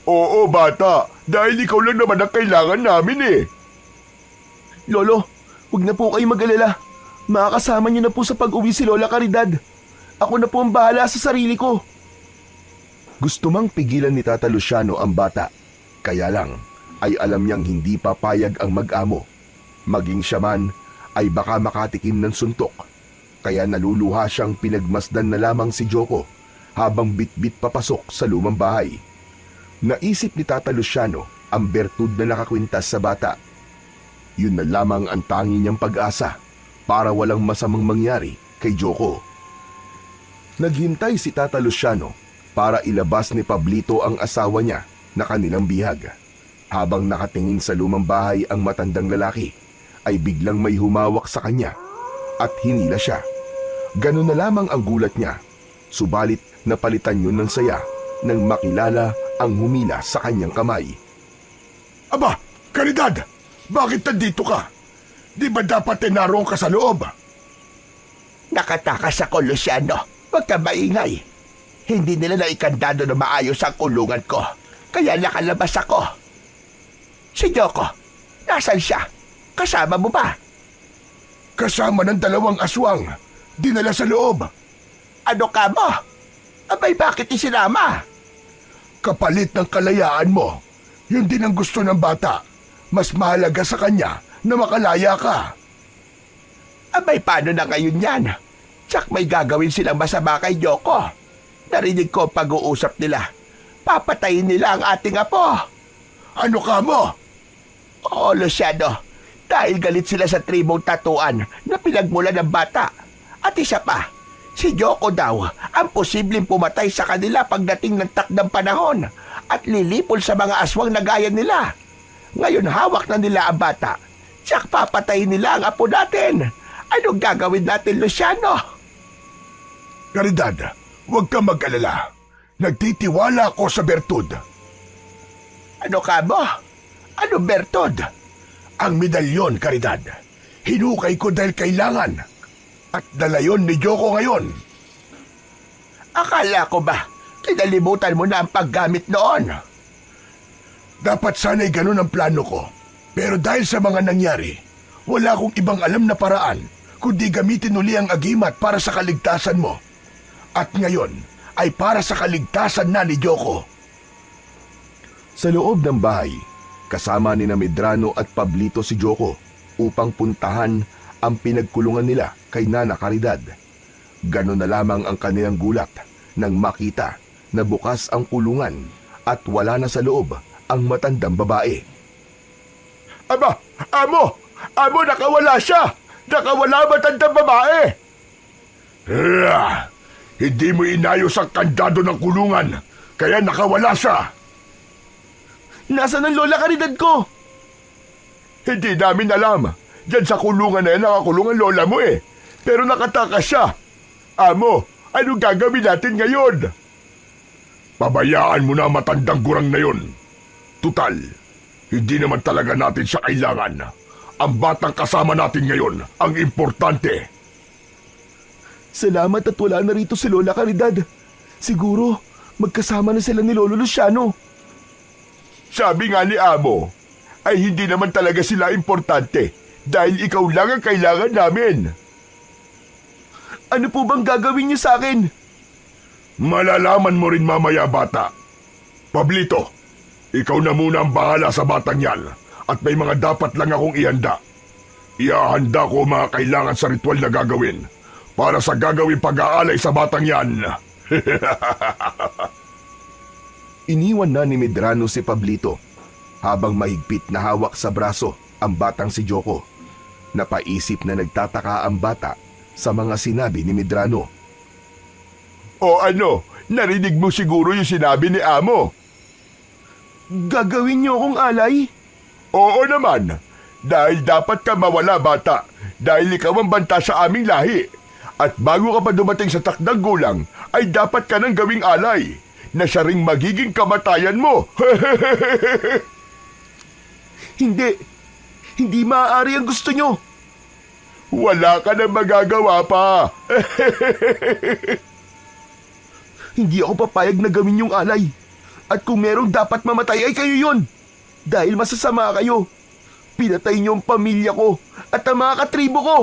Oo, bata. Dahil ikaw lang naman ang kailangan namin eh. Lolo, huwag na po kayo mag-alala. Makakasama niyo na po sa pag-uwi si Lola Caridad. Ako na po ang bahala sa sarili ko. Gusto mang pigilan ni Tata Luciano ang bata. Kaya lang ay alam niyang hindi papayag ang mag-amo. Maging siya man ay baka makatikim ng suntok. Kaya naluluha siyang pinagmasdan na lamang si Joko habang bitbit papasok sa lumang bahay. Naisip ni Tata Luciano ang bertud na nakakwintas sa bata. Yun na lamang ang tangi niyang pag-asa para walang masamang mangyari kay Joko. Naghintay si Tata Luciano para ilabas ni Pablito ang asawa niya na kanilang bihag. Habang nakatingin sa lumang bahay ang matandang lalaki, ay biglang may humawak sa kanya at hinila siya. Ganun na lamang ang gulat niya, subalit napalitan yun ng saya nang makilala ang humila sa kanyang kamay. Aba, Caridad! Bakit nandito ka? Di ba dapat naroon ka sa loob? Nakatakas ako, Luciano. Huwag ka maingay. Hindi nila naikandado na maayos ang kulungan ko. Kaya nakalabas ako. Si Joko, nasan siya? Kasama mo ba? Kasama ng 2 aswang. Dinala sa loob. Ano ka mo? Abay, bakit isinama? Kapalit ng kalayaan mo. Yun din ang gusto ng bata. Mas mahalaga sa kanya na makalaya ka. Abay, paano na ngayon yan? Tsak may gagawin silang masama kay Joko. Narinig ko ang pag-uusap nila. Papatayin nila ang ating apo. Ano ka mo? Oo, Luciano. Dahil galit sila sa tribong tatuan na pinagmula ng bata. At isa pa, si Joko daw ang posibleng pumatay sa kanila pagdating ng takdang panahon at lilipol sa mga aswang na gaya nila. Ngayon hawak na nila ang bata. Tsak papatayin nila ang apo natin. Anong gagawin natin, Luciano? Caridad, huwag ka mag-alala. Nagtitiwala ako sa bertud. Ano ka mo? Ano, Bertod? Ang medalyon, Caridad. Hinukay ko dahil kailangan. At dala yon ni Joko ngayon. Akala ko ba, kinalimutan mo na ang paggamit noon? Dapat sana'y ganun ang plano ko. Pero dahil sa mga nangyari, wala akong ibang alam na paraan kundi gamitin uli ang agimat para sa kaligtasan mo. At ngayon ay para sa kaligtasan na ni Joko. Sa loob ng bahay, kasama ni Medrano at Pablito si Joko upang puntahan ang pinagkulungan nila kay Nana Caridad. Ganon na lamang ang kanilang gulat nang makita na bukas ang kulungan at wala na sa loob ang matandang babae. Aba, amo! Amo, nakawala siya! Nakawala matandang babae! Hindi mo inayos ang kandado ng kulungan, kaya nakawala siya! Nasaan ang Lola Caridad ko? Hindi namin alam. Diyan sa kulungan na yan nakakulong ang lola mo eh. Pero nakatakas siya. Amo, anong gagawin natin ngayon? Pabayaan mo na ang matandang gurang na yun. Tutal, hindi naman talaga natin siya kailangan. Ang batang kasama natin ngayon ang importante. Salamat at wala na rito si Lola Caridad. Siguro, magkasama na sila ni Lolo Luciano. Sabi nga ni Amo, ay hindi naman talaga sila importante dahil ikaw lang ang kailangan namin. Ano po bang gagawin niyo sa akin? Malalaman mo rin mamaya, bata. Pablito, ikaw na muna ang bahala sa batang yan at may mga dapat lang akong ihanda. Iahanda ko mga kailangan sa ritual na gagawin para sa gagawin pag-aalay sa batang yan. Iniwan na ni Medrano si Pablito habang mahigpit na hawak sa braso ang batang si Joko. Napaisip na nagtataka ang bata sa mga sinabi ni Medrano. O ano, narinig mo siguro yung sinabi ni Amo? Gagawin niyo akong alay? Oo naman, dahil dapat ka mawala bata, dahil ikaw ang banta sa aming lahi. At bago ka pa dumating sa takdang gulang, ay dapat ka nang gawing alay, na siya ring magiging kamatayan mo. Hindi maaari ang gusto niyo. Wala ka na magagawa pa. Hindi ako papayag na gawin yung alay. At kung merong dapat mamatay ay kayo yun. Dahil masasama kayo. Pinatay niyo ang pamilya ko at ang mga katribo ko.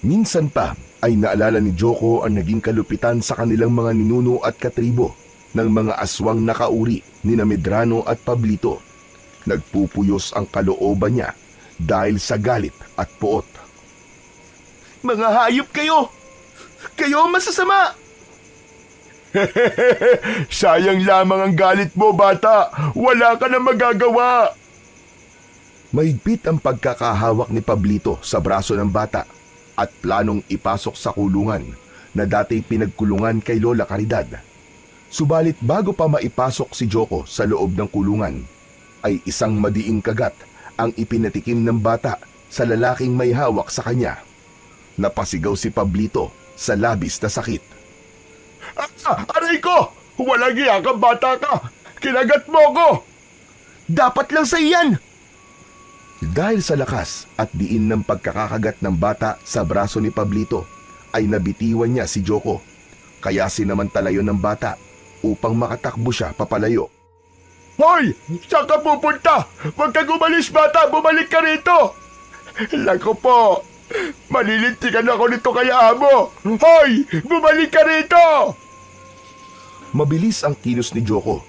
Minsan pa ay naalala ni Joko ang naging kalupitan sa kanilang mga ninuno at katribo ng mga aswang nakauri ni Medrano at Pablito. Nagpupuyos ang kalooban niya dahil sa galit at puot. Mga hayop kayo! Kayo ang masasama! Sayang lamang ang galit mo, bata. Wala ka na magagawa. Mahigpit ang pagkakahawak ni Pablito sa braso ng bata at planong ipasok sa kulungan na dati pinagkulungan kay Lola Caridad. Subalit bago pa maipasok si Joko sa loob ng kulungan, ay isang madiing kagat ang ipinatikim ng bata sa lalaking may hawak sa kanya. Napasigaw si Pablito sa labis na sakit. Aray ko! Walang iya ka, bata ka! Kinagat mo ko! Dapat lang sa iyan! Dahil sa lakas at diin ng pagkakakagat ng bata sa braso ni Pablito, ay nabitiwan niya si Joko. Kaya sinamantalayon ng bata upang makatakbo siya papalayo. Hoy! Saan ka pupunta? Huwag kang umalis, bata! Bumalik ka rito! Lako po! Malilintikan ako nito kay Amo! Hoy! Bumalik ka rito! Mabilis ang kilos ni Joko.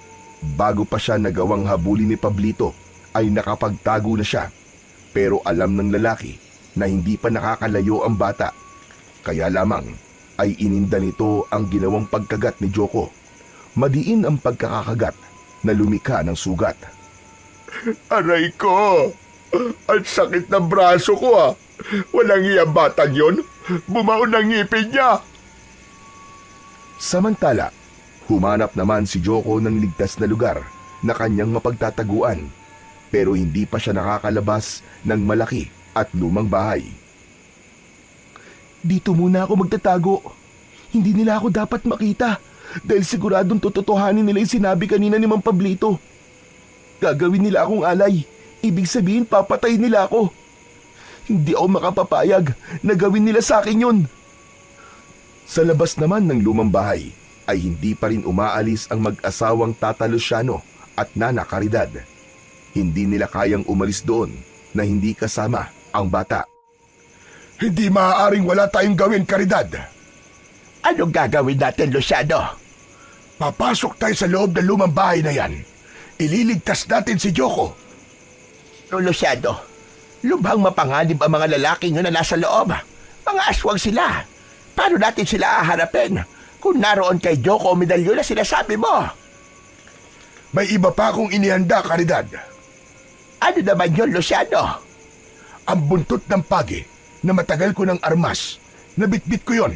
Bago pa siya nagawang habulin ni Pablito, ay nakapagtago na siya. Pero alam ng lalaki na hindi pa nakakalayo ang bata. Kaya lamang ay ininda nito ang ginawang pagkagat ni Joko. Madiin ang pagkakakagat na lumika ng sugat. Aray ko! Ang sakit ng braso ko, ah! Walang iya batang yon. Bumaon ang ngipin niya. Samantala, humanap naman si Joko ng ligtas na lugar na kanyang mapagtataguan, pero hindi pa siya nakakalabas ng malaki at lumang bahay. Dito muna ako magtatago. Hindi nila ako dapat makita dahil siguradong tototohanin nila yung sinabi kanina ni Mang Pablito. Gagawin nila akong alay. Ibig sabihin papatay nila ako. Hindi ako makapapayag na gawin nila sa akin yun. Sa labas naman ng lumang bahay ay hindi pa rin umaalis ang mag-asawang Tata Luciano at Nana Caridad. Hindi nila kayang umalis doon na hindi kasama ang bata. Hindi maaaring wala tayong gawin, Caridad. Anong gagawin natin, Luciano? Papasok tayo sa loob ng lumang bahay na yan. Ililigtas natin si Joko. Luciano, lubhang mapanganib ang mga lalaking na nasa loob. Mga aswang sila. Paano natin sila haharapin kung naroon kay Joko o medalyo na sinasabi mo? May iba pa akong inihanda, Caridad. Ano naman yun, Luciano? Ang buntot ng pagi na matagal ko ng armas. Nabitbit ko yon.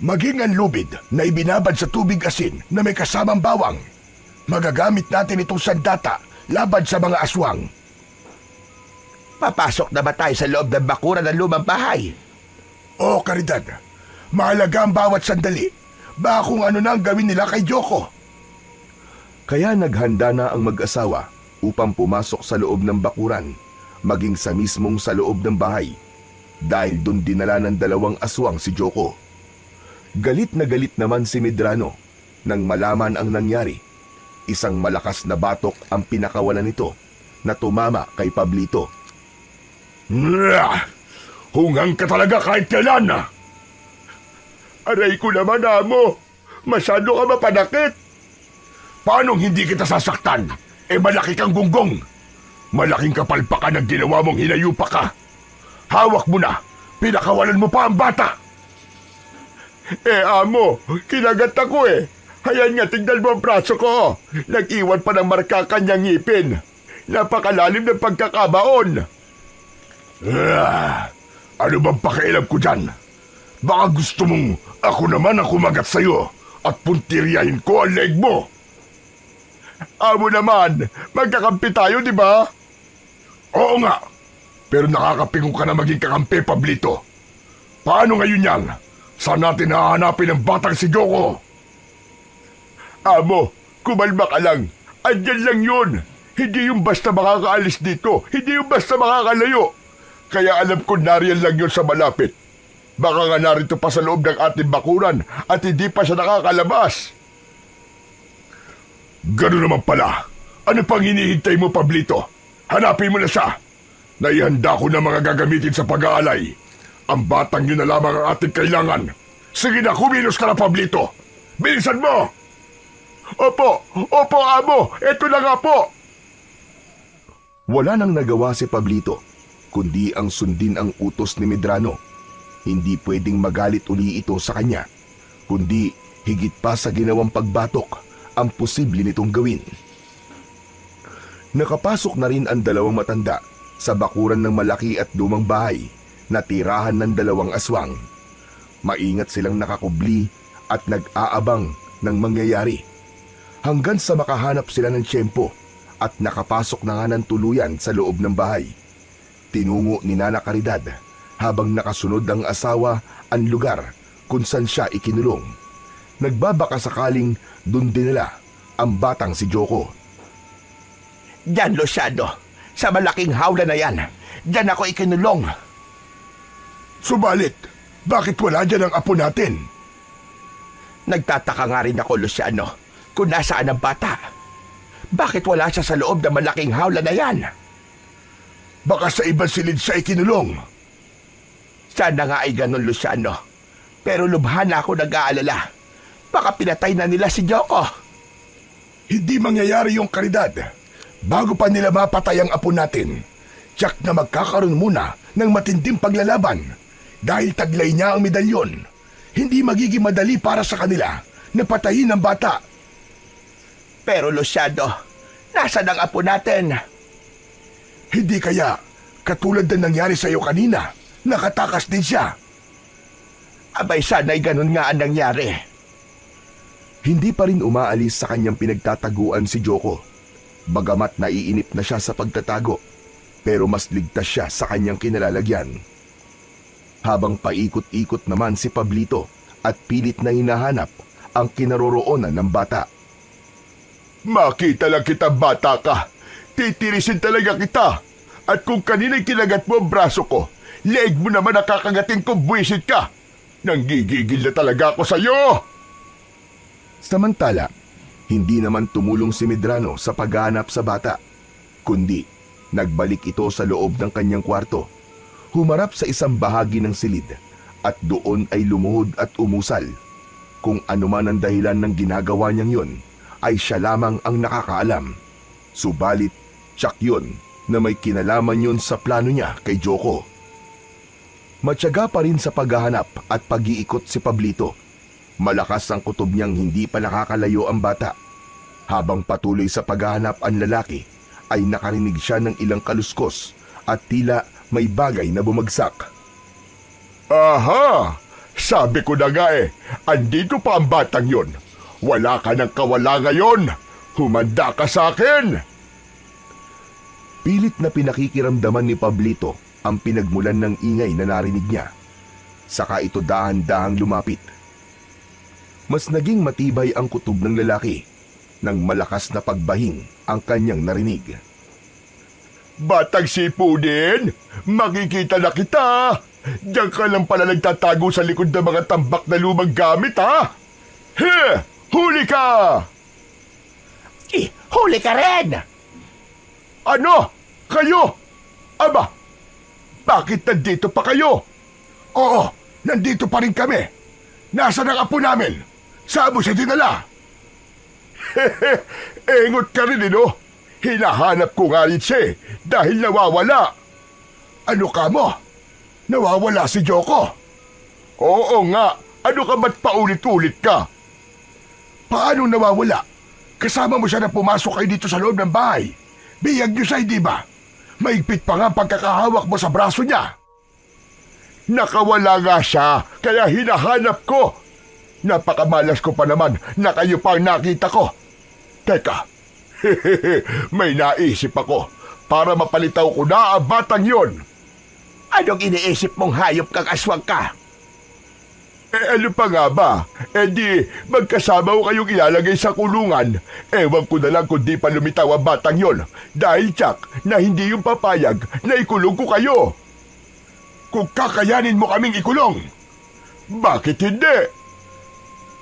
Maging ang lubid na ibinabad sa tubig asin na may kasamang bawang. Magagamit natin itong sandata laban sa mga aswang. Papasok na ba tayo sa loob ng bakuran ng lumang bahay? Oo, Caridad. Mahalaga ang bawat sandali. Baka kung ano na ang gawin nila kay Joko. Kaya naghanda na ang mag-asawa upang pumasok sa loob ng bakuran, maging sa mismong sa loob ng bahay, dahil doon dinala ng dalawang aswang si Joko. Galit na galit naman si Medrano nang malaman ang nangyari. Isang malakas na batok ang pinakawalan nito na tumama kay Pablito. Hungang ka talaga kahit kailan na. Aray ko naman, Amo. Masyado ka mapanakit. Paanong hindi kita sasaktan? Malaki kang gunggong. Malaking kapalpakan ang ginawa mong hinayupa ka. Hawak mo na. Pinakawalan mo pa ang bata. Amo, kinagat ako . Hayan nga, tignan mo ang braso ko. Nag-iwan pa ng marka kanyang ngipin. Napakalalim ng pagkakabaon. Ano bang pakialam ko dyan? Baka gusto mong ako naman ang kumagat sa'yo at puntiryahin ko ang leg mo. Amo naman, magkakampi tayo, di ba? Oo nga, pero nakakapingong ka na maging kakampi, Pablito. Paano ngayon yan? Saan natin hahanapin ang batang si Joko? Amo, kumalma ka lang. Andyan lang yun. Hindi yung basta makakaalis dito. Hindi yung basta makakalayo. Kaya alam ko nariyan lang yun sa malapit. Baka nga narito pa sa loob ng ating bakuran at hindi pa siya nakakalabas. Gano'n naman pala. Ano pang hinihintay mo, Pablito? Hanapin mo na siya. Naihanda ko na mga gagamitin sa pag-aalay. Ang batang yun na lamang ang ating kailangan. Sige na, kumilos ka na, Pablito. Bilisan mo! Opo, amo. Ito na nga po. Wala nang nagawa si Pablito, kundi ang sundin ang utos ni Medrano. Hindi pwedeng magalit uli ito sa kanya, kundi higit pa sa ginawang pagbatok ang posible nitong gawin. Nakapasok na rin ang dalawang matanda sa bakuran ng malaki at lumang bahay na tirahan ng dalawang aswang. Maingat silang nakakubli at nag-aabang ng mangyayari hanggang sa makahanap sila ng tiyempo at nakapasok na nga ng tuluyan sa loob ng bahay. Tinungo ni Nana Caridad habang nakasunod ang asawa ang lugar kung saan siya ikinulong. Nagbabaka sakaling dun dinala ang batang si Joko. Diyan, Luciano. Sa malaking hawla na yan. Diyan ako ikinulong. Subalit, bakit wala dyan ang apo natin? Nagtataka nga rin ako, Luciano, kung nasaan ang bata. Bakit wala siya sa loob ng malaking hawla na yan? Baka sa ibang silid siya ikinulong. Sana nga ay ganun, Luciano. Pero lubhan na ako nag-aalala. Baka pinatay na nila si Joko. Hindi mangyayari yung Caridad. Bago pa nila mapatay ang apo natin, tiyak na magkakaroon muna ng matinding paglalaban. Dahil taglay niya ang medalyon, hindi magiging madali para sa kanila na patayin ang bata. Pero Luciano, nasaan ang apo natin? Hindi kaya, katulad na nangyari sa iyo kanina, nakatakas din siya. Abay, sana'y ganun nga ang nangyari. Hindi pa rin umaalis sa kanyang pinagtataguan si Joko. Bagamat naiinip na siya sa pagtatago, pero mas ligtas siya sa kanyang kinalalagyan. Habang paikot-ikot naman si Pablito at pilit na hinahanap ang kinaroroonan ng bata. Makita lang kita, bata ka. Titirisin talaga kita. At kung kanina'y kinagat mo ang braso ko, leeg mo naman nakakagating ko, buwisit ka. Nanggigigil na talaga ako sa'yo. Samantala, hindi naman tumulong si Medrano sa paghahanap sa bata, kundi nagbalik ito sa loob ng kanyang kwarto, humarap sa isang bahagi ng silid at doon ay lumuhod at umusal. Kung ano man ang dahilan ng ginagawa niyang yun, ay siya lamang ang nakakaalam. Subalit, tiyak yun na may kinalaman yun sa plano niya kay Joko. Matyaga pa rin sa paghahanap at pag-iikot si Pablito. Malakas ang kutob niyang hindi pa nakakalayo ang bata. Habang patuloy sa paghahanap ang lalaki, ay nakarinig siya ng ilang kaluskos at tila may bagay na bumagsak. Aha! Sabi ko na nga andito pa ang batang yon. Wala ka ng kawala ngayon. Humanda ka sa akin. Pilit na pinakikiramdaman ni Pablito ang pinagmulan ng ingay na narinig niya. Saka ito dahan-dahang lumapit. Mas naging matibay ang kutob ng lalaki nang malakas na pagbahing ang kanyang narinig. Batang sipudin, makikita na kita. Diyan ka lang pala nagtatago sa likod ng mga tambak na lumang gamit, ha? Huli ka! Huli ka rin! Ano? Kayo? Aba, bakit nandito pa kayo? Oo, nandito pa rin kami. Nasaan ang apo namin? Saan mo siya dinala? Engot ka rin, no? Hinahanap ko nga rin siya dahil nawawala. Ano ka mo? Nawawala si Joko? Oo nga, ano ka ba't paulit-ulit ka? Paano nawawala? Kasama mo siya na pumasok kayo dito sa loob ng bahay. Biyag niyo siya, di ba? Maigpit pa nga ang pagkakahawak mo sa braso niya. Nakawala nga siya, kaya hinahanap ko. Napakamalas ko pa naman na kayo pang nakita ko. Teka, may naisip ako para mapalitaw ko na ang batang yon. Anong iniisip mong hayop kang aswang ka? Ano pa nga ba? Di magkasama ko kayong ilalagay sa kulungan. Ewan ko na lang kung di pa lumitaw ang batang yon. Dahil tsak na hindi yung papayag na ikulong ko kayo. Kung kakayanin mo kaming ikulong, bakit hindi?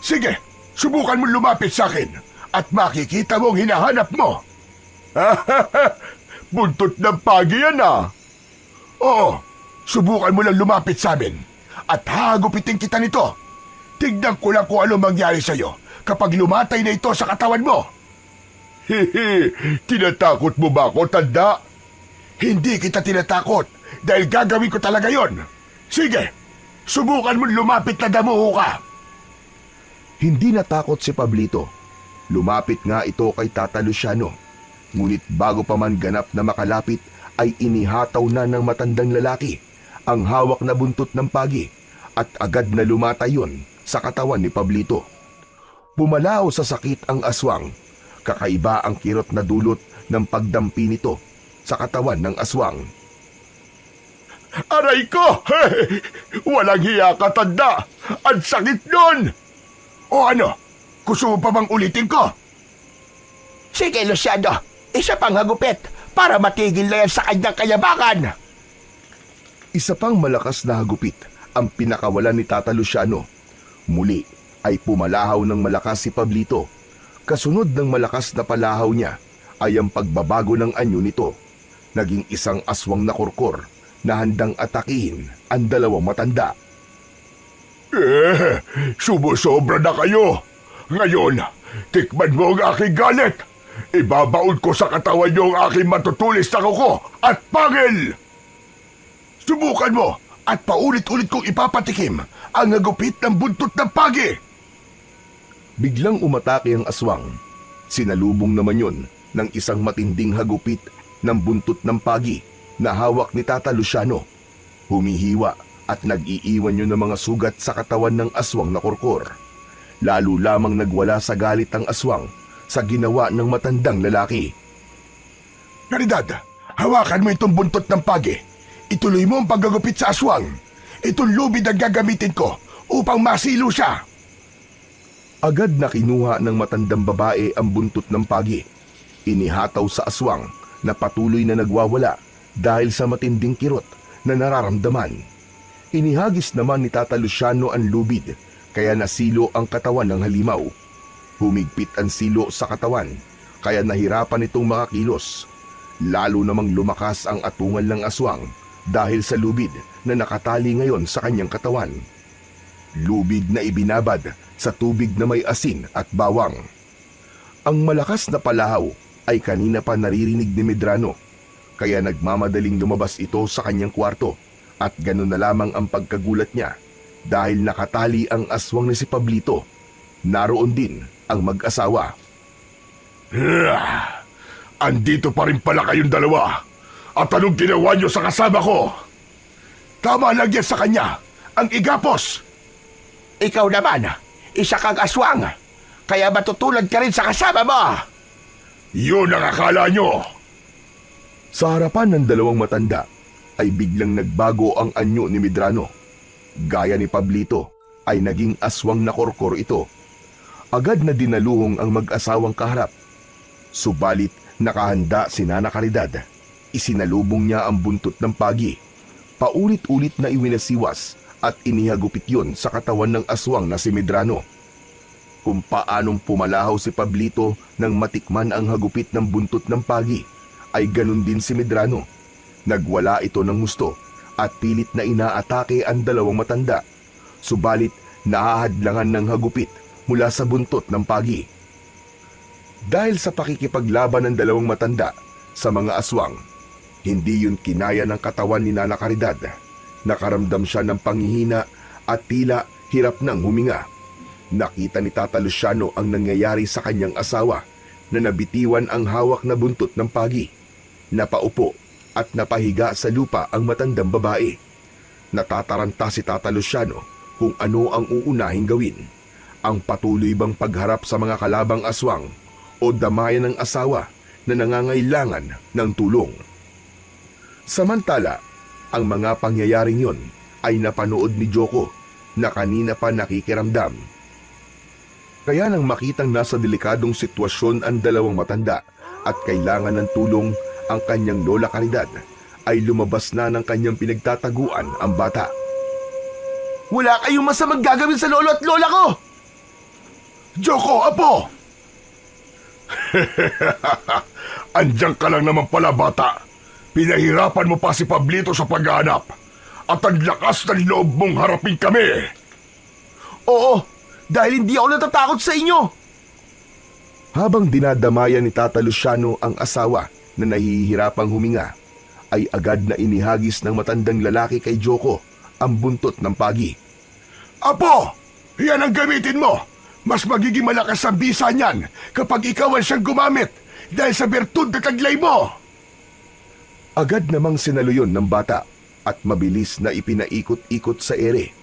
Sige, subukan mo lumapit sa akin at makikita mong hinahanap mo. Buntot ng pagi yan ah. Oo, subukan mo lang lumapit sa amin. At hagupitin kita nito. Tignan ko lang kung ano mangyari sa'yo kapag lumatay na ito sa katawan mo. Tinatakot mo ba ako, tanda? Hindi kita tinatakot dahil gagawin ko talaga yon. Sige, subukan mo lumapit na damuho ka. Hindi natakot si Pablito. Lumapit nga ito kay Tata Luciano. Ngunit bago pa man ganap na makalapit ay inihataw na ng matandang lalaki ang hawak na buntot ng pagi at agad na lumatay yon sa katawan ni Pablito. Pumalaw sa sakit ang aswang. Kakaiba ang kirot na dulot ng pagdampi nito sa katawan ng aswang. Aray ko! Walang hiya ka, tanda! Ang sakit nun! O ano? Gusto mo pa bang ulitin ko? Sige, Luciano, isa pang hagupit para matigil na yan sa kanyang kayabangan. Isa pang malakas na hagupit ang pinakawalan ni Tata Luciano. Muli ay pumalahaw ng malakas si Pablito. Kasunod ng malakas na palahaw niya ay ang pagbabago ng anyo nito. Naging isang aswang na kurkur na handang atakihin ang dalawang matanda. Sumusobra na kayo. Ngayon, tikman mo ang aking galit. Ibabaon ko sa katawan niyo ang aking matutulis na kuko at pangil. Subukan mo at paulit-ulit kong ipapatikim ang nagupit ng buntot ng pagi. Biglang umatake ang aswang. Sinalubong naman yon ng isang matinding hagupit ng buntot ng pagi na hawak ni Tata Luciano. Humihiwa at nag-iiwan yun ng mga sugat sa katawan ng aswang na kurkur. Lalo lamang nagwala sa galit ang aswang sa ginawa ng matandang lalaki. Caridad, hawakan mo itong buntot ng pagi. Ituloy mo ang paggagupit sa aswang. Itong lubid ang gagamitin ko upang masilo siya. Agad na kinuha ng matandang babae ang buntot ng pagi. Inihataw sa aswang na patuloy na nagwawala dahil sa matinding kirot na nararamdaman. Inihagis naman ni Tata Luciano ang lubid kaya nasilo ang katawan ng halimaw. Humigpit ang silo sa katawan kaya nahirapan itong makakilos. Lalo namang lumakas ang atungal ng aswang dahil sa lubid na nakatali ngayon sa kanyang katawan. Lubid na ibinabad sa tubig na may asin at bawang. Ang malakas na palahaw ay kanina pa naririnig ni Medrano, kaya nagmamadaling lumabas ito sa kanyang kwarto at gano'n na lamang ang pagkagulat niya dahil nakatali ang aswang ni si Pablito. Naroon din ang mag-asawa. Andito pa rin pala kayong dalawa. At anong ginawa niyo sa kasama ko? Tama lang yan sa kanya, ang igapos. Ikaw naman, isa kang aswang, kaya matutulad ka rin sa kasama mo. Yun ang akala niyo. Sa harapan ng dalawang matanda ay biglang nagbago ang anyo ni Medrano. Gaya ni Pablito ay naging aswang na kurkur ito. Agad na dinaluhong ang mag-asawang kaharap. Subalit nakahanda si Nana Caridad. Isinalubong niya ang buntot ng pagi. Paulit-ulit na iwinasiwas at inihagupit yon sa katawan ng aswang na si Medrano. Kung paanong pumalahaw si Pablito nang matikman ang hagupit ng buntot ng pagi, ay ganun din si Medrano. Nagwala ito ng gusto at pilit na inaatake ang dalawang matanda. Subalit nahahadlangan ng hagupit mula sa buntot ng pagi. Dahil sa pakikipaglaban ng dalawang matanda sa mga aswang, hindi yun kinaya ng katawan ni Nana Caridad. Nakaramdam siya ng panghihina at tila hirap ng huminga. Nakita ni Tata Luciano ang nangyayari sa kanyang asawa na nabitiwan ang hawak na buntot ng pagi. Napaupo at napahiga sa lupa ang matandang babae. Natataranta si Tata Luciano kung ano ang uunahing gawin. Ang patuloy bang pagharap sa mga kalabang aswang o damayan ng asawa na nangangailangan ng tulong. Samantala, ang mga pangyayaring yon ay napanood ni Joko na kanina pa nakikiramdam. Kaya nang makitang nasa delikadong sitwasyon ang dalawang matanda at kailangan ng tulong ang kanyang Lola Caridad, ay lumabas na ng kanyang pinagtataguan ang bata. Wala kayong masamang gagawin sa lolo at lola ko! Joko, apo! Andiyan ka lang naman pala, bata. Pinahirapan mo pa si Pablito sa paghahanap. At ang lakas ng loob mong harapin kami. Oo, dahil hindi ako natatakot sa inyo! Habang dinadamayan ni Tata Luciano ang asawa na nahihirapang huminga, ay agad na inihagis ng matandang lalaki kay Joko ang buntot ng pagi. Apo! Yan ang gamitin mo! Mas magiging malakas ang bisa niyan kapag ikaw ang siyang gumamit dahil sa bertud na taglay mo! Agad namang sinaluyon ng bata at mabilis na ipinaikot-ikot sa ere.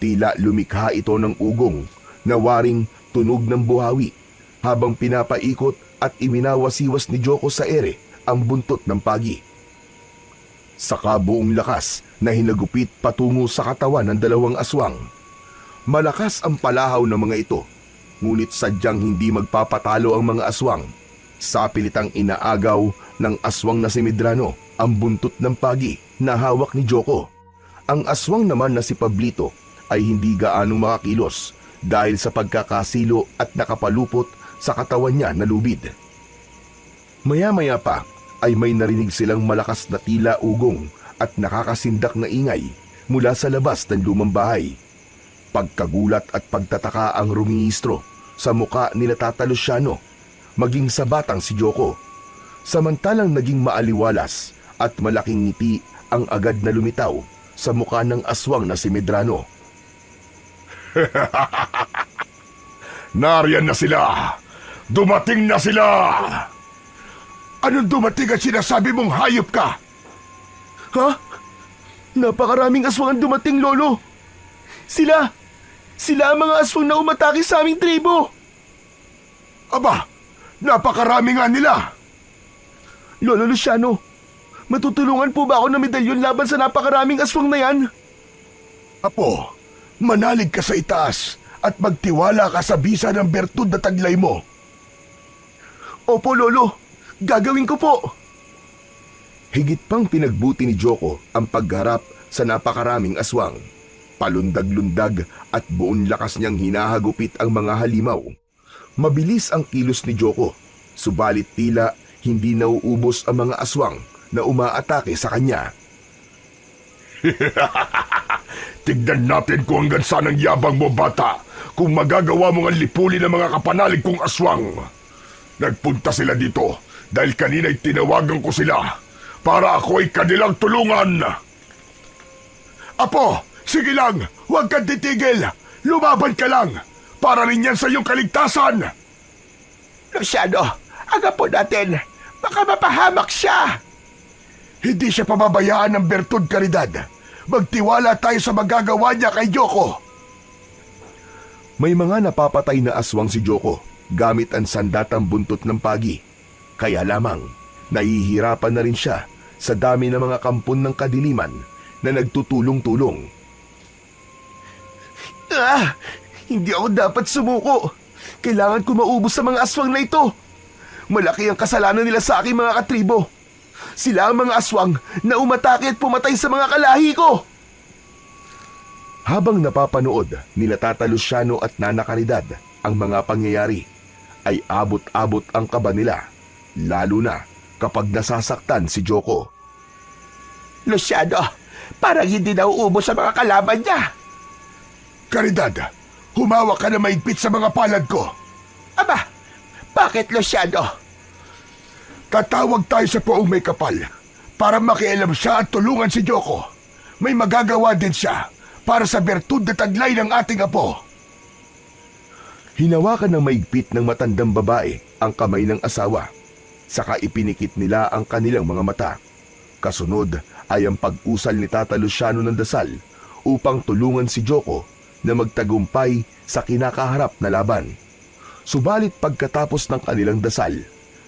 Tila lumikha ito ng ugong na waring tunog ng buhawi habang pinapaikot at iminawasiwas ni Joko sa ere ang buntot ng pagi. Sa kabuong lakas na hinagupit patungo sa katawan ng dalawang aswang. Malakas ang palahaw ng mga ito, ngunit sadyang hindi magpapatalo ang mga aswang. Sa pilitang inaagaw ng aswang na si Medrano ang buntot ng pagi na hawak ni Joko. Ang aswang naman na si Pablito ay hindi gaanong makakilos dahil sa pagkakasilo at nakapalupot sa katawan niya na lubid. Maya-maya pa ay may narinig silang malakas na tila ugong at nakakasindak na ingay mula sa labas ng lumang bahay. Pagkagulat at pagtataka ang rumihistro sa muka nila Tata Luciano, maging sa batang si Joko. Samantalang naging maaliwalas at malaking ngiti ang agad na lumitaw sa muka ng aswang na si Medrano. Nariyan na sila! Dumating na sila! Anong dumating at sinasabi mong hayop ka? Ha? Napakaraming aswang ang dumating, Lolo! Sila ang mga aswang na umatake sa aming tribo! Aba, napakarami nga nila! Lolo Luciano, matutulungan po ba ako ng medalyon laban sa napakaraming aswang na yan? Apo, manalig ka sa itaas at magtiwala ka sa bisa ng bertud na taglay mo. Opo, Lolo. Gagawin ko po! Higit pang pinagbuti ni Joko ang pagharap sa napakaraming aswang. Palundag-lundag at buong lakas niyang hinahagupit ang mga halimaw. Mabilis ang kilos ni Joko, subalit tila hindi nauubos ang mga aswang na umaatake sa kanya. Tignan natin kung hanggang saan ang yabang mo, bata, kung magagawa mong ang lipulin ng mga kapanalig kong aswang. Nagpunta sila dito dahil kanina'y tinawagan ko sila para ako ay kanilang tulungan. Apo, sige lang, huwag kang titigil. Lumaban ka lang. Para rin yan sa iyong kaligtasan. Luciano, aga po natin. Baka mapahamak siya. Hindi siya pababayaan ng bertud, Caridad. Magtiwala tayo sa magagawa niya kay Joko. May mga napapatay na aswang si Joko gamit ang sandatang buntot ng pagi. Kaya lamang, nahihirapan na rin siya sa dami ng mga kampon ng kadiliman na nagtutulong-tulong. Hindi ako dapat sumuko. Kailangan ko maubos sa mga aswang na ito. Malaki ang kasalanan nila sa aking mga katribo. Sila ang mga aswang na umatake at pumatay sa mga kalahi ko. Habang napapanood nila Tata Luciano at Nana Caridad ang mga pangyayari, ay abot-abot ang kaba nila, lalo na kapag nasasaktan si Joko. Luciano, parang hindi nauubos sa mga kalaban niya. Caridad, humawak ka na maigpit sa mga palad ko. Aba, bakit, Luciano? Tatawag tayo sa poong may kapal para makialam siya at tulungan si Joko. May magagawa din siya para sa bertud na taglay ng ating apo. Hinawakan ng maigpit ng matandang babae ang kamay ng asawa, saka ipinikit nila ang kanilang mga mata. Kasunod ay ang pag-usal ni Tata Luciano ng dasal upang tulungan si Joko na magtagumpay sa kinakaharap na laban. Subalit pagkatapos ng kanilang dasal,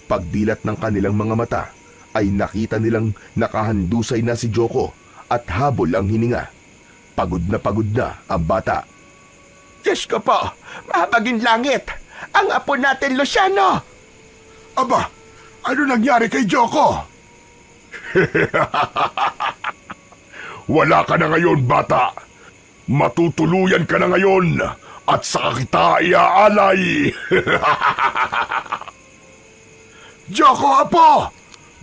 pagdilat ng kanilang mga mata, ay nakita nilang nakahandusay na si Joko at habol ang hininga. Pagod na ang bata. Diyos ko po, mahabagin langit! Ang apo natin, Luciano! Aba, ano nangyari kay Joko? Wala ka na ngayon, bata. Matutuluyan ka na ngayon at saka kita iaalay. Joko, apo!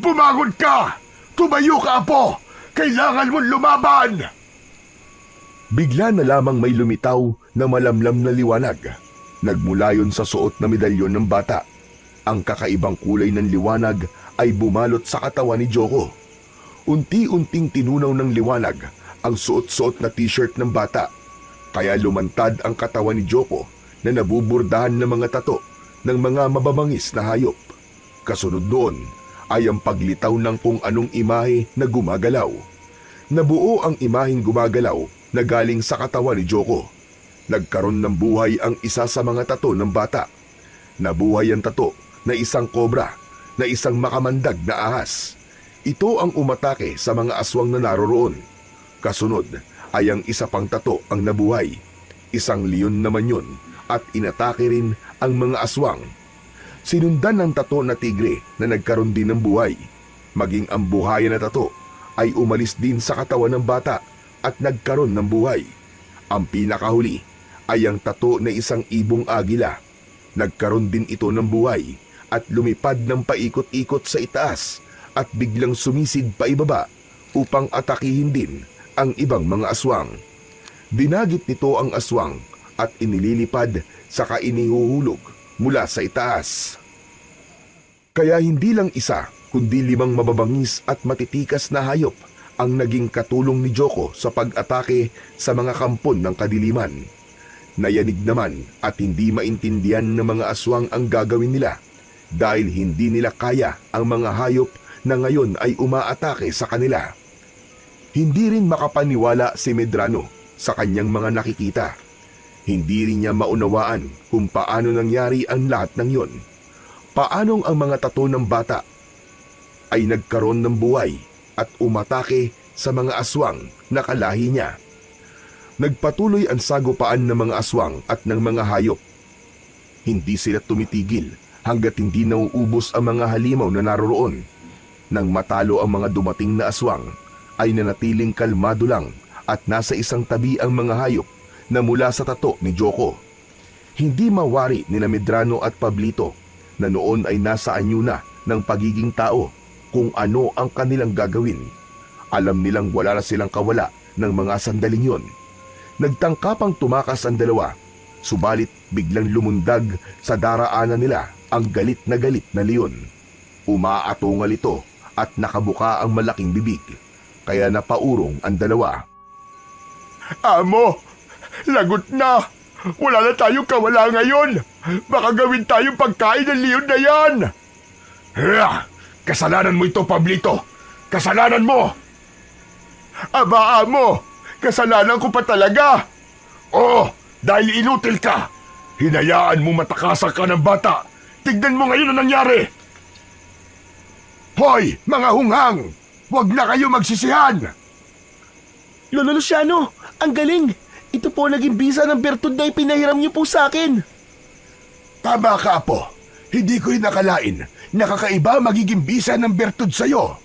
Bumangon ka! Tumayo ka, apo! Kailangan mong lumaban! Bigla na lamang may lumitaw na malamlam na liwanag. Nagmula yon sa suot na medalyon ng bata. Ang kakaibang kulay ng liwanag ay bumalot sa katawan ni Joko. Unti-unting tinunaw ng liwanag ang suot-suot na t-shirt ng bata. Kaya lumantad ang katawan ni Joko na nabuburdahan ng mga tato ng mga mababangis na hayop. Kasunod noon ay ang paglitaw ng kung anong imahe na gumagalaw. Nabuo ang imaheng gumagalaw na galing sa katawan ni Joko. Nagkaroon ng buhay ang isa sa mga tato ng bata. Nabuhay ang tato na isang kobra, na isang makamandag na ahas. Ito ang umatake sa mga aswang na naroroon. Kasunod ay ang isa pang tato ang nabuhay. Isang leon naman yun at inatake rin ang mga aswang. Sinundan ng tato na tigre na nagkaroon din ng buhay. Maging ang buhayan na tato ay umalis din sa katawan ng bata at nagkaroon ng buhay. Ang pinakahuli ay ang tato na isang ibong agila. Nagkaroon din ito ng buhay at lumipad ng paikot-ikot sa itaas at biglang sumisid pa ibaba upang atakihin din ang ibang mga aswang. Dinagit nito ang aswang at inililipad saka inihuhulog mula sa itaas. Kaya hindi lang isa kundi 5 mababangis at matitikas na hayop ang naging katulong ni Joko sa pag-atake sa mga kampon ng kadiliman. Nayanig naman at hindi maintindihan ng mga aswang ang gagawin nila dahil hindi nila kaya ang mga hayop na ngayon ay umaatake sa kanila. Hindi rin makapaniwala si Medrano sa kanyang mga nakikita. Hindi rin niya maunawaan kung paano nangyari ang lahat ng yon. Paanong ang mga tato ng bata ay nagkaroon ng buhay at umatake sa mga aswang na kalahi niya. Nagpatuloy ang sagupaan ng mga aswang at ng mga hayop. Hindi sila tumitigil hanggat hindi nauubos ang mga halimaw na naroroon. Nang matalo ang mga dumating na aswang, ay nanatiling kalmado lang at nasa isang tabi ang mga hayop na mula sa tato ni Joko. Hindi mawari ni Medrano at Pablito na noon ay nasa anyo na ng pagiging tao kung ano ang kanilang gagawin. Alam nilang wala na silang kawala ng mga sandaling yon. Nagtangka pang tumakas ang dalawa, subalit biglang lumundag sa daraanan nila ang galit na leon. Umaatungal ito at nakabuka ang malaking bibig, kaya napaurong ang dalawa. Amo, lagot na! Wala na tayong kawala ngayon! Baka gawin tayong pagkain ng leon na yan! Kasalanan mo ito, Pablito! Kasalanan mo! Aba, amo! Kasalanan ko pa talaga! Oo, dahil inutil ka! Hinayaan mo matakasan ka ng bata! Tignan mo ngayon ang nangyari! Hoy, mga hunghang! Huwag na kayo magsisihan! Lolo Luciano, ang galing! Ito po naging bisa ng bertud na ipinahiram niyo po sa akin. Tama ka, Apo. Hindi ko rin nakalain na kakaiba magiging bisa ng bertud sa'yo.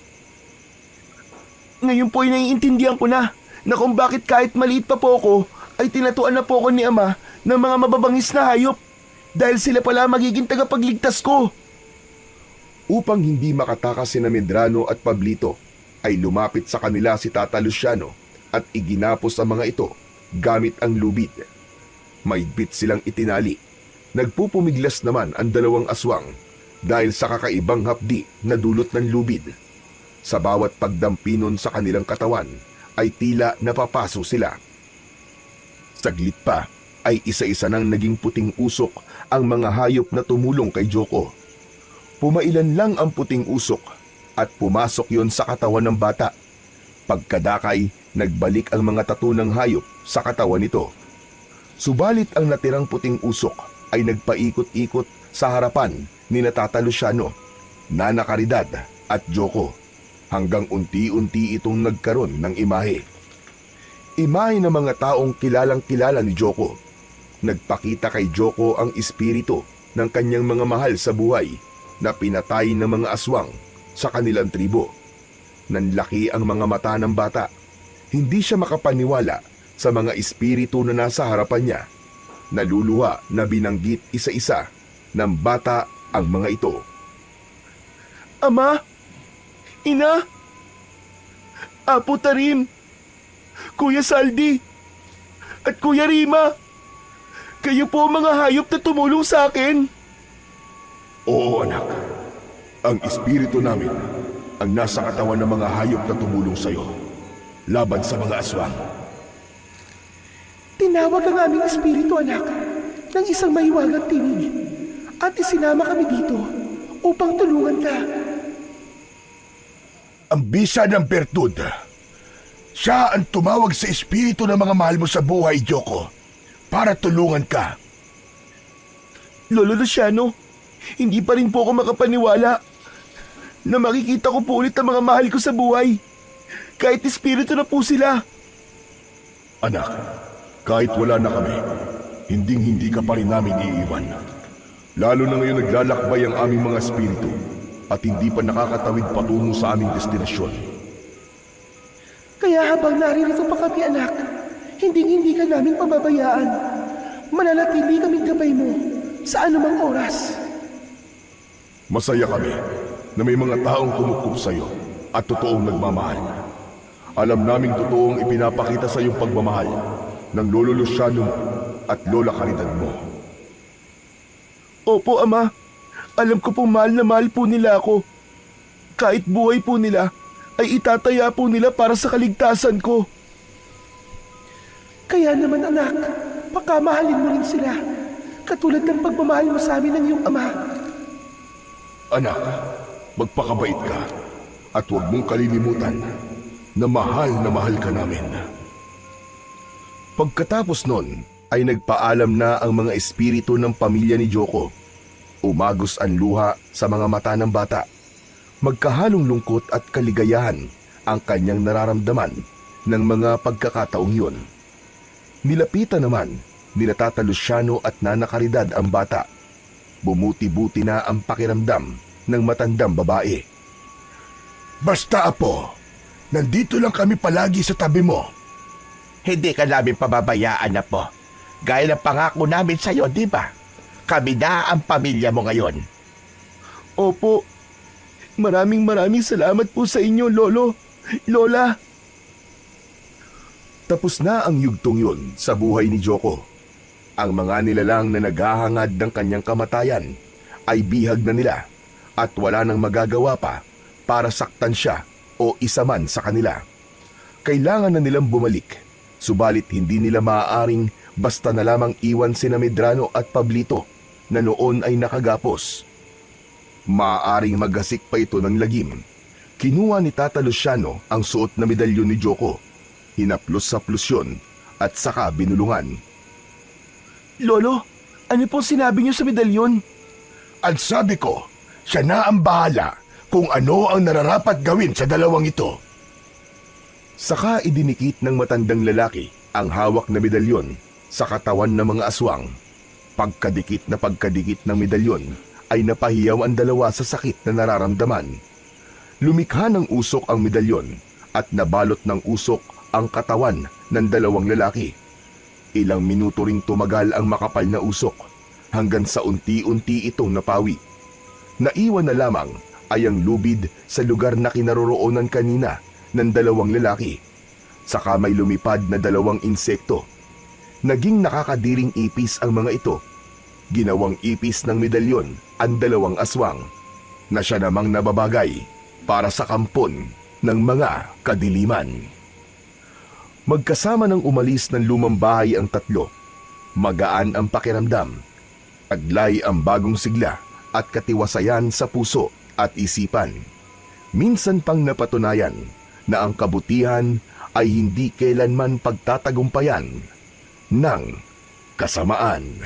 Ngayon po ay naiintindihan ko na kung bakit kahit maliit pa po ako ay tinatuan na po ako ni Ama ng mga mababangis na hayop dahil sila pala magiging tagapagligtas ko. Upang hindi makatakas sina Medrano at Pablito, ay lumapit sa kanila si Tata Luciano at iginapos ang mga ito gamit ang lubid. Maigpit silang itinali. Nagpupumiglas naman ang dalawang aswang dahil sa kakaibang hapdi na dulot ng lubid. Sa bawat pagdampinon sa kanilang katawan ay tila napapaso sila. Saglit pa ay isa-isa nang naging puting usok ang mga hayop na tumulong kay Joko. Pumailan lang ang puting usok at pumasok yon sa katawan ng bata. Pagkadakay, nagbalik ang mga tattoo ng hayop sa katawan nito. Subalit ang natirang puting usok ay nagpaikot-ikot sa harapan ni Tata Luciano, Nana Caridad at Joko hanggang unti-unti itong nagkaroon ng imahe. Imahe ng mga taong kilalang-kilala ni Joko. Nagpakita kay Joko ang espiritu ng kanyang mga mahal sa buhay na pinatay ng mga aswang sa kanilang tribo. Nanlaki ang mga mata ng bata. Hindi siya makapaniwala sa mga espiritu na nasa harapan niya. Naluluha na binanggit isa-isa ng bata ang mga ito. Ama! Ina! Apo Tarim! Kuya Saldi! At Kuya Rima! Kayo po ang mga hayop na tumulong sa akin! Oo, anak. Ang espiritu namin ang nasa katawan ng mga hayop na tumulong sa'yo laban sa mga aswang. Tinawag ang aming espiritu, anak, ng isang mahiwagang tinig at isinama kami dito upang tulungan ka. Ang bisa ng bertud. Siya ang tumawag sa espiritu ng mga mahal mo sa buhay, Joko, para tulungan ka. Lolo Luciano, hindi pa rin po ako makapaniwala na makikita ko po ulit ang mga mahal ko sa buhay. Kahit espiritu na po sila. Anak, kahit wala na kami, hinding-hindi ka pa rin namin iiwan. Lalo na ngayon naglalakbay ang aming mga espiritu at hindi pa nakakatawid patungo sa aming destinasyon. Kaya habang naririto pa kami, anak, hindi ka namin pababayaan. Mananatili kaming gabay mo sa anumang oras. Masaya kami na may mga taong kumukup sa iyo at totoong nagmamahal. Alam naming totoong ipinapakita sa iyong pagmamahal ng Lolo Luciano mo at Lola Caridad mo. Opo, Ama. Alam ko pong mahal na mahal po nila ako. Kahit buhay po nila, ay itataya po nila para sa kaligtasan ko. Kaya naman, anak, pakamahalin mo rin sila, katulad ng pagmamahal mo sa amin ng iyong ama. Anak, magpakabait ka at huwag mong kalilimutan na mahal ka namin. Pagkatapos nun, ay nagpaalam na ang mga espiritu ng pamilya ni Joko. Umagos ang luha sa mga mata ng bata. Magkahalong lungkot at kaligayahan ang kanyang nararamdaman ng mga pagkakataong yun. Nilapitan naman ni Tata Luciano at Nana Caridad ang bata. Bumuti-buti na ang pakiramdam ng matandang babae. Basta, Apo, nandito lang kami palagi sa tabi mo. Hindi ka namin pababayaan na po. Gaya ng pangako namin sa'yo, di ba? Kami na ang pamilya mo ngayon. Opo. Maraming salamat po sa inyo, Lolo, Lola. Tapos na ang yugtong yun sa buhay ni Joko. Ang mga nilalang na naghahangad ng kanyang kamatayan ay bihag na nila at wala nang magagawa pa para saktan siya o isa man sa kanila. Kailangan na nilang bumalik, subalit hindi nila maaaring basta na lamang iwan sina Medrano at Pablito na noon ay nakagapos. Maaaring maghasik pa ito ng lagim. Kinuha ni Tata Luciano ang suot na medalyon ni Joko, hinaplos sa plusyon at saka binulungan. Lolo, ano po sinabi niyo sa medalyon? At sabi ko, siya na ang bahala kung ano ang nararapat gawin sa dalawang ito. Saka idinikit ng matandang lalaki ang hawak na medalyon sa katawan ng mga aswang. Pagkadikit ng medalyon ay napahiyaw ang dalawa sa sakit na nararamdaman. Lumikha ng usok ang medalyon at nabalot ng usok ang katawan ng dalawang lalaki. Ilang minuto ring tumagal ang makapal na usok hanggang sa unti-unti itong napawi. Naiwan na lamang ay ang lubid sa lugar na kinaroroonan kanina ng dalawang lalaki. Saka may lumipad na dalawang insekto. Naging nakakadiring ipis ang mga ito. Ginawang ipis ng medalyon ang dalawang aswang na siya namang nababagay para sa kampon ng mga kadiliman. Magkasama ng umalis ng lumang bahay ang tatlo. Magaan ang pakiramdam. Taglay ang bagong sigla at katiwasayan sa puso at isipan. Minsan pang napatunayan na ang kabutihan ay hindi kailanman pagtatagumpayan ng kasamaan.